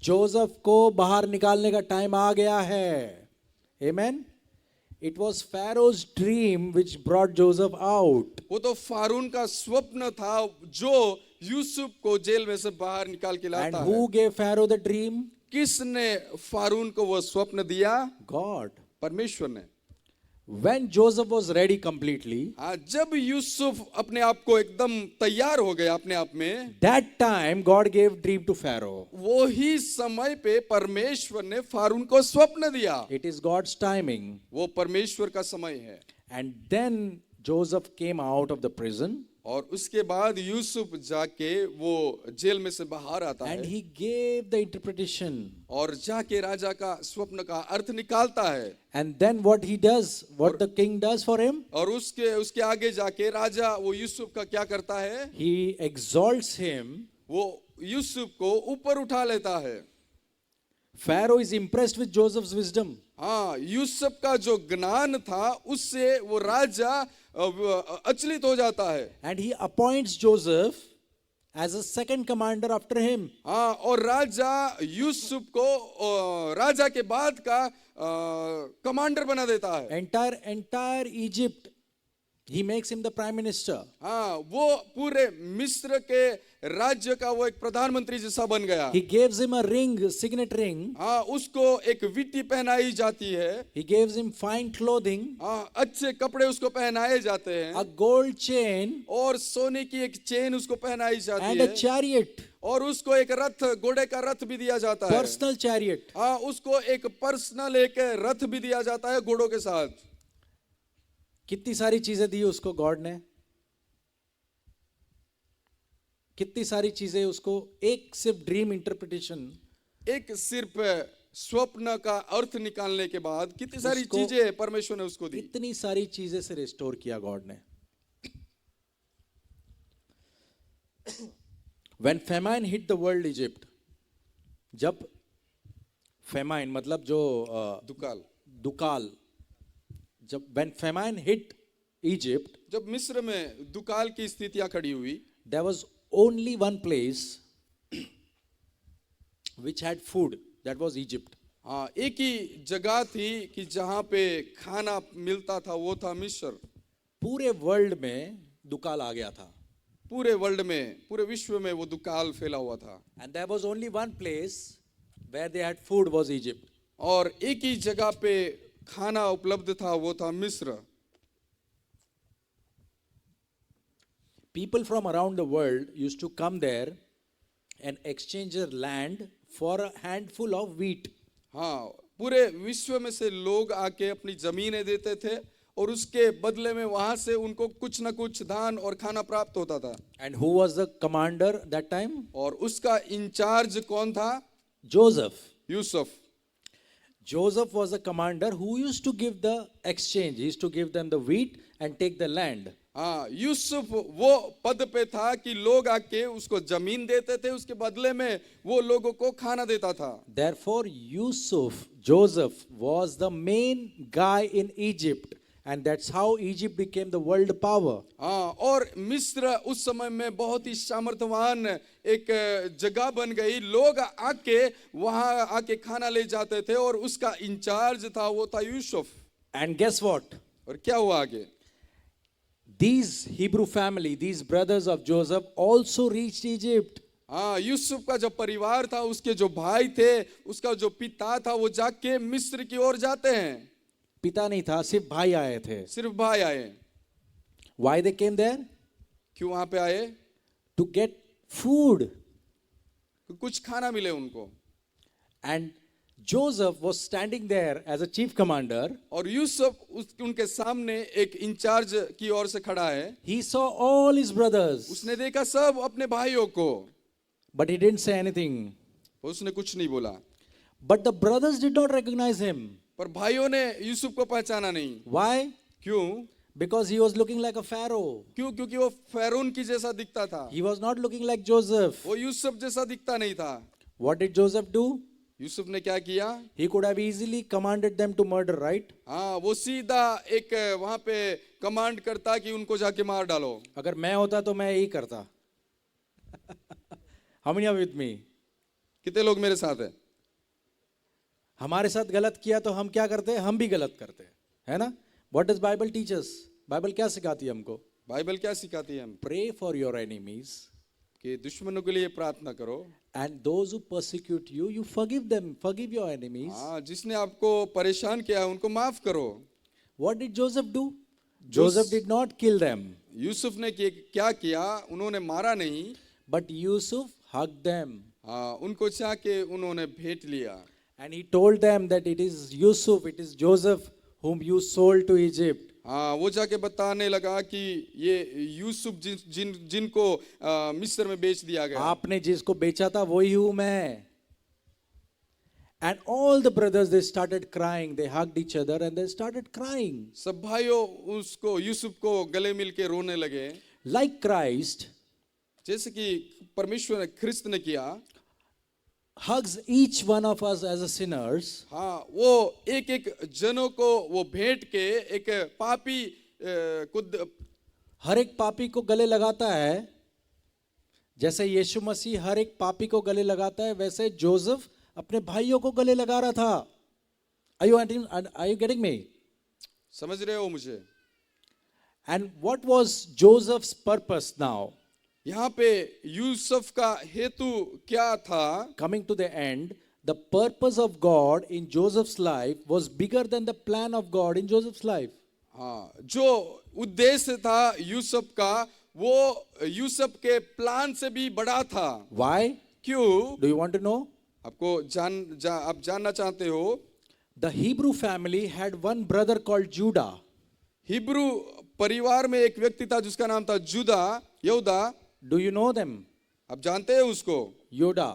जोसेफ को बाहर निकालने का टाइम आ गया है. Amen. It was Pharaoh's dream which brought Joseph out. वो तो फारून का स्वप्न था जो यूसुफ को जेल में से बाहर निकाल के And लाता है। who gave Pharaoh the dream? किसने फारून को वो स्वप्न दिया? God. परमेश्वर ने। When Joseph was ready completely, जब यूसुफ अपने आप को एकदम तैयार हो गया अपने आप में, that time God gave dream to Pharaoh. वो ही समय पे परमेश्वर ने फारून को स्वप्न दिया। It is God's timing. वो परमेश्वर का समय है। And then Joseph came out of the prison और उसके बाद यूसुफ जाके वो जेल में से बाहर आता and है he gave the interpretation. और जाके राजा का स्वप्न का अर्थ निकालता है। And then what he does, what the king does for him, और उसके आगे जाके राजा वो यूसुफ का क्या करता है? he exalts him. वो यूसुफ को ऊपर उठा लेता है। Pharaoh is impressed with Joseph's wisdom. हाँ, यूसुफ का जो ज्ञान था उससे वो राजा अचलित हो जाता है। And he appoints Joseph as a second commander after him. हाँ, और राजा यूसुफ को राजा के बाद का कमांडर बना देता है। Entire Egypt, he makes him the prime minister. हाँ, वो पूरे मिस्र के राज्य का वो एक प्रधानमंत्री जैसा बन गया। He gives him a ring, signet ring. हाँ, उसको एक विटी पहनाई जाती है। He gives him fine clothing, हाँ, अच्छे कपड़े उसको पहनाए जाते हैं। a gold chain, और सोने की एक चेन उसको पहनाई जाती and है। a chariot, और उसको एक रथ, घोड़े का रथ भी दिया जाता है। personal chariot. हाँ, उसको एक पर्सनल एक रथ भी दिया जाता है घोड़ों के साथ। कितनी सारी चीजें दी उसको गॉड ने, कितनी सारी चीजें उसको, एक सिर्फ ड्रीम इंटरप्रिटेशन, एक सिर्फ स्वप्न का अर्थ निकालने के बाद कितनी सारी उसको- चीजें परमेश्वर ने उसको दी। इतनी सारी चीजें से रिस्टोर किया गॉड ने। When famine hit the world Egypt, जब famine मतलब जो दुकाल, दुकाल, जब when famine hit Egypt, जब मिस्र में दुकाल की स्थितियां खड़ी हुई, there was only one place which had food, that was Egypt. हाँ, एक ही जगह थी कि जहां पे खाना मिलता था, वो था मिस्र। पूरे वर्ल्ड में दुकाल आ गया था। पूरे वर्ल्ड में, पूरे विश्व में वो दुकाल फैला हुआ था, And there was only one place where they had food, was Egypt. और एक ही जगह पे खाना उपलब्ध था, वो था मिस्र। People from around the world used to come there and exchange their land for a handful of wheat. हाँ, पूरे विश्व में से लोग आके अपनी जमीनें देते थे और उसके बदले में वहां से उनको कुछ न कुछ धान और खाना प्राप्त होता था। And who was the commander that time? और उसका इंचार्ज कौन था? Joseph. Yusuf. Joseph was the commander who used to give the exchange. He used to give them the wheat and take the land. हाँ, यूसुफ वो पद पे था कि लोग आके उसको जमीन देते थे, उसके बदले में वो लोगों को खाना देता था। Therefore, Joseph was the main guy in Egypt. And that's how Egypt became the world power. हाँ, और मिस्र उस समय में बहुत ही सामर्थ्यवान एक जगह बन गई। लोग आके वहां आके खाना ले जाते थे और उसका इंचार्ज था, वो था यूसुफ। And guess what? और क्या हुआ आगे? These Hebrew family, these brothers of Joseph also reached Egypt. हाँ, यूसुफ का जो परिवार था, उसके जो भाई थे, उसका जो पिता था, वो जाके मिस्र की ओर जाते हैं। पिता नहीं था, सिर्फ भाई आए थे. सिर्फ भाई आए। Why they came there? क्यों वहां पे आए? To get food. कुछ खाना मिले उनको। And Joseph was standing there as a chief commander. और यूसुफ उनके सामने एक इंचार्ज की ओर से खड़ा है। He saw all his brothers, उसने देखा सब अपने भाइयों को, but he didn't say anything. उसने कुछ नहीं बोला। But the brothers did not recognize him. पर भाइयों ने यूसुफ को पहचाना नहीं। Why? क्यों? Because he was looking like a pharaoh. क्यों? क्योंकि वो फैरोन की जैसा दिखता था। He was not looking like Joseph. वो यूसुफ जैसा दिखता नहीं था। What did Joseph do? Yusuf ने क्या किया? He could have easily commanded them to murder, right? हाँ, वो सीधा एक वहां पे कमांड करता कि उनको जाके मार डालो। अगर मैं होता तो मैं यही करता. How many are with me? कितने लोग मेरे साथ हैं? हमारे साथ गलत किया तो हम क्या करते हैं? हम भी गलत करते हैं, है ना? What does Bible teach us? Bible क्या सिखाती है हमको? बाइबल क्या सिखाती है हम? Pray for your enemies. कि दुश्मनों के लिए प्रार्थना करो। And those who persecute you, you forgive them. Forgive your enemies. हाँ, जिसने आपको परेशान किया है उनको माफ करो। What did Joseph do? Joseph did not kill them. Yusuf ने क्या किया? उन्होंने मारा नहीं, But Yusuf hugged them. हाँ, उनको चाह के उन्होंने भेंट लिया। And he told them that it is Yusuf, it is Joseph whom you sold to Egypt. हाँ, वो जाके बताने लगा कि ये यूसुफ जिनको मिस्र में बेच दिया गया। आपने जिसको बेचा था वही हूं मैं. And all the brothers, they started crying. They hugged each other and they started crying. सब भाइयों उसको यूसुफ को गले मिल के रोने लगे। Like Christ जैसे कि परमेश्वर ने, ख्रिस्त ने किया। hugs each one of us as a sinners. हाँ, वो एक एक जनों को वो भेंट के एक पापी को हर एक पापी को गले लगाता है. जैसे यीशु मसीह हर एक पापी को गले लगाता है, वैसे जोसेफ अपने भाइयों को गले लगा रहा था. Are you getting me? समझ रहे हो मुझे? And what was Joseph's purpose now? यहाँ पे यूसुफ का हेतु क्या था? Coming to the end, the purpose of God in Joseph's life was bigger than the plan of God in Joseph's life. हाँ, जो उद्देश्य था यूसुफ का, वो यूसुफ के प्लान से भी बड़ा था। Why? क्यों? Do you want to know? आपको आप जानना चाहते हो? The Hebrew family had one brother called Judah. Hebrew परिवार में एक व्यक्ति था जिसका नाम था यहूदा। Do you know them? आप जानते हैं उसको? Judah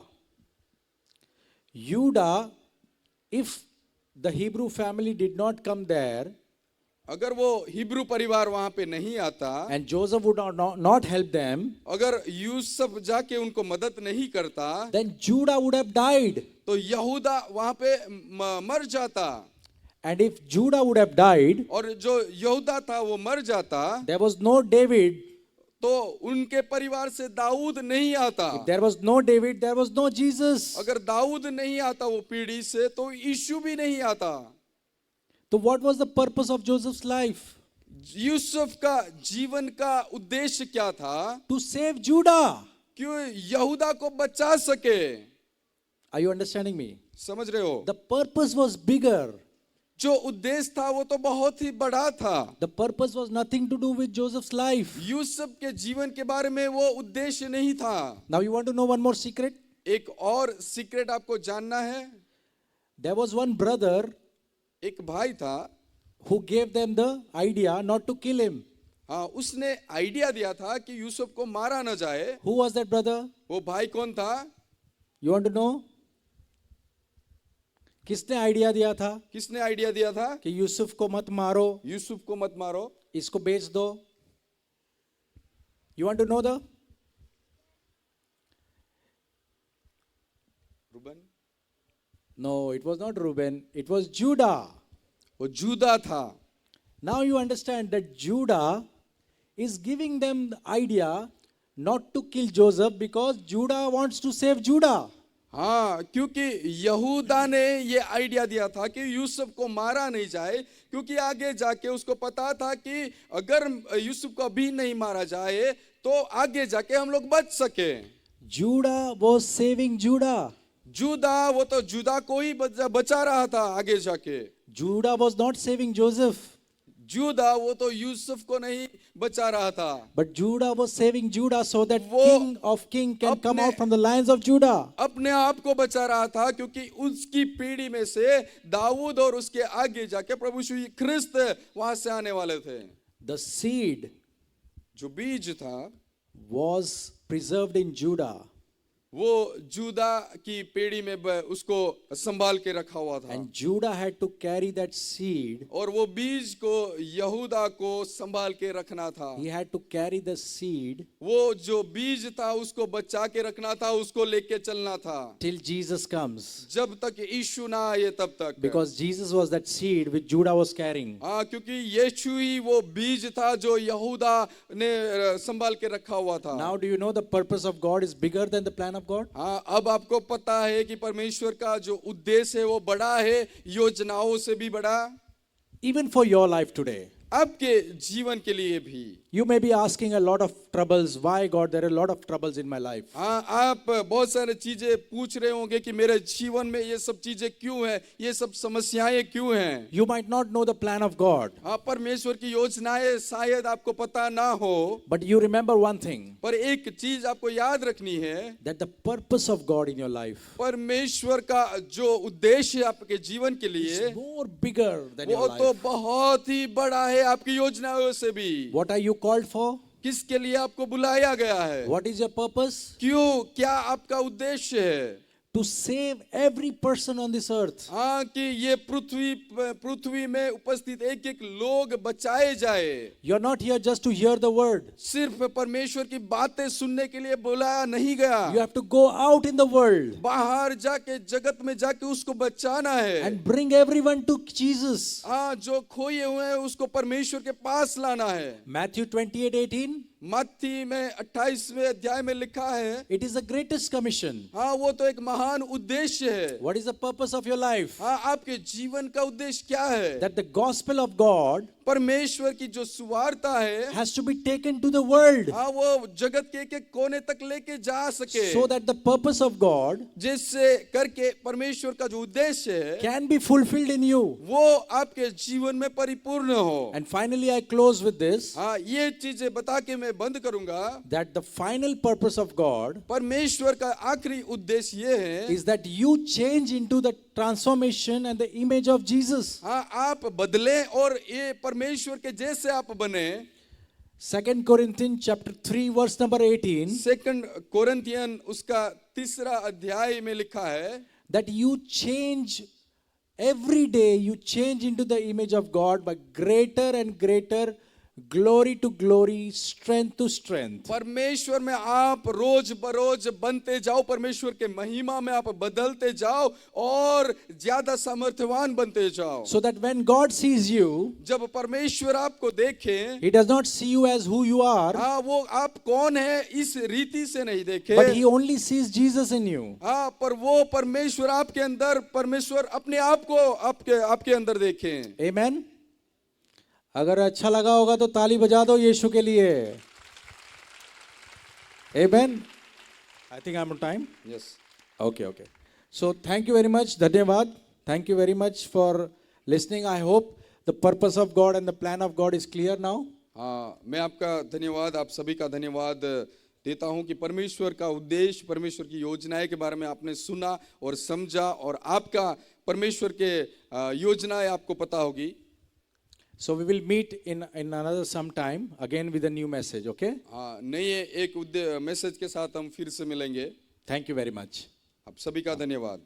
if the Hebrew family did not come there अगर वो हिब्रू परिवार वहां पे नहीं आता, and Joseph would not help them, अगर यूसुफ जाके उनको मदद नहीं करता, then Judah would have died. तो यहूदा वहां पे मर जाता। And if Judah would have died, और जो यहूदा था वो मर जाता, there was no David. तो उनके परिवार से दाऊद नहीं आता। If there was no David, there was no Jesus. अगर दाऊद नहीं आता वो पीढ़ी से, तो यीशु भी नहीं आता। So what was the purpose of Joseph's life? Yusuf का जीवन का उद्देश्य क्या था? To save Judah. क्यों यहूदा को बचा सके। Are you understanding me? समझ रहे हो? The purpose was bigger. जो उद्देश्य था वो तो बहुत ही बड़ा था। The purpose was nothing to do with Joseph's life. Yusuf के जीवन के बारे में वो उद्देश्य नहीं था। Now you want to know one more secret? एक और सीक्रेट आपको जानना है। There was one brother एक भाई था who gave them the idea not to kill him. हाँ, उसने आइडिया दिया था कि यूसुफ को मारा न जाए। Who was that brother? वो भाई कौन था? You want to know? किसने आइडिया दिया था किसने आइडिया दिया था कि यूसुफ को मत मारो, यूसुफ को मत मारो, इसको बेच दो? You want to know the? Reuben? No, it was not Reuben. It was Judah. वो जूदा था। Now you understand that Judah is giving them the idea not to kill Joseph because Judah wants to save Judah. हाँ, क्योंकि यहूदा ने ये idea दिया था कि यूसुफ को मारा नहीं जाए, क्योंकि आगे जाके उसको पता था कि अगर यूसुफ को अभी नहीं मारा जाए तो आगे जाके हम लोग बच सके। Judah was saving Judah. जूदा वो तो जूदा को ही बचा रहा था आगे जाके। Judah was not saving Joseph, जूदा वो तो यूसुफ को नहीं बचा रहा था, but Judah was saving Judah so that वो King of King can come अपने- out from the lions of Judah. अपने आप को बचा रहा था, क्योंकि उसकी पीढ़ी में से दाऊद और उसके आगे जाके प्रभु यीशु ख्रिस्त वहां से आने वाले थे। The seed जो बीज था was preserved in Judah, वो जूदा की पीढ़ी में उसको संभाल के रखा हुआ था, and Judah had to carry that seed. और वो बीज को यहूदा को संभाल के रखना था। He had to carry the seed वो जो बीज था उसको बचा के रखना था, उसको लेके चलना था till Jesus comes, जब तक यीशु ना आए तब तक। because Jesus was that seed which Judah was carrying. हाँ, क्योंकि यीशु ही वो बीज था जो यहूदा ने संभाल के रखा हुआ था। Now do you know the purpose of God is bigger than the plan of God? हाँ, अब आपको पता है कि परमेश्वर का जो उद्देश्य है वो बड़ा है, योजनाओं से भी बड़ा। Even for your life today. आपके जीवन के लिए भी। You may be asking a lot of troubles. Why, God? There are a lot of troubles in my life. हाँ, आप बहुत सारे चीजें पूछ रहे होंगे कि मेरे जीवन में ये सब चीजें क्यों हैं, ये सब समस्याएं क्यों हैं। You might not know the plan of God, हाँ, परमेश्वर की योजनाएं शायद आपको पता ना हो, but you remember one thing, पर एक चीज आपको याद रखनी है, that the purpose of God in your life परमेश्वर का जो उद्देश्य है आपके जीवन के लिए is more bigger than वो your तो life. बहुत ही बड़ा है आपकी योजनाओं से भी। What are you called for? किसके लिए आपको बुलाया गया है? What is your purpose? क्यों, क्या आपका उद्देश्य है? To save every person on this earth. हाँ, कि ये पृथ्वी में उपस्थित एक एक लोग बचाए जाए। You're not here just to hear the word. सिर्फ परमेश्वर की बातें सुनने के लिए बुलाया नहीं गया। You have to go out in the world बाहर जाके जगत में जाके उसको बचाना है। and bring everyone to Jesus. हाँ, जो खोए हुए हैं उसको परमेश्वर के पास लाना है। Matthew 28:18. मत्ती में 28वें अध्याय में लिखा है, It is the greatest commission. हाँ, वो तो एक महान उद्देश्य है। What is the purpose of your life? हाँ, आपके जीवन का उद्देश्य क्या है? That the gospel of God परमेश्वर की जो सुवार्ता है, has to be taken to the world, हाँ, वो जगत के एक एक कोने तक लेके जा सके, so that the purpose of God जिससे करके परमेश्वर का जो उद्देश्य है can be fulfilled in you. वो आपके जीवन में परिपूर्ण हो। And finally, I close with this, हाँ, ये चीजें बता के मैं बंद करूंगा। that the final purpose of God परमेश्वर का आखिरी उद्देश्य ये है, is that you change into the transformation and the image of Jesus. हाँ, आप बदले और ये परमेश्वर के जैसे आप बने। 2 Corinthians chapter 3 verse number 18, second Corinthian उसका 3 अध्याय में लिखा है, that you change every day you change into the image of God by greater and greater glory to glory, strength to strength. परमेश्वर में आप रोज बरोज बनते जाओ, परमेश्वर के महिमा में आप बदलते जाओ और ज्यादा सामर्थ्यवान बनते जाओ। So that when God sees you, जब परमेश्वर आपको देखे, He does not see you as who you are, हाँ, वो आप कौन है इस रीति से नहीं देखे, but He only sees Jesus in you. हाँ, पर वो परमेश्वर आपके अंदर, परमेश्वर अपने आप को आपके अंदर देखें। Amen. अगर अच्छा लगा होगा तो ताली बजा दो यीशु के लिए। Amen. I think I'm on time. Yes. Okay. So thank you very much. धन्यवाद. Thank you very much for listening. I hope the purpose of God and the plan of God is clear now. हाँ, मैं आपका धन्यवाद, आप सभी का धन्यवाद देता हूं कि परमेश्वर का उद्देश्य, परमेश्वर की योजनाएं के बारे में आपने सुना और समझा और आपका परमेश्वर के योजनाएं आपको पता होगी। So we will meet in another some time again with a new message. Okay. हाँ, नए एक मैसेज के साथ हम फिर से मिलेंगे। Thank you very much. आप सभी का धन्यवाद।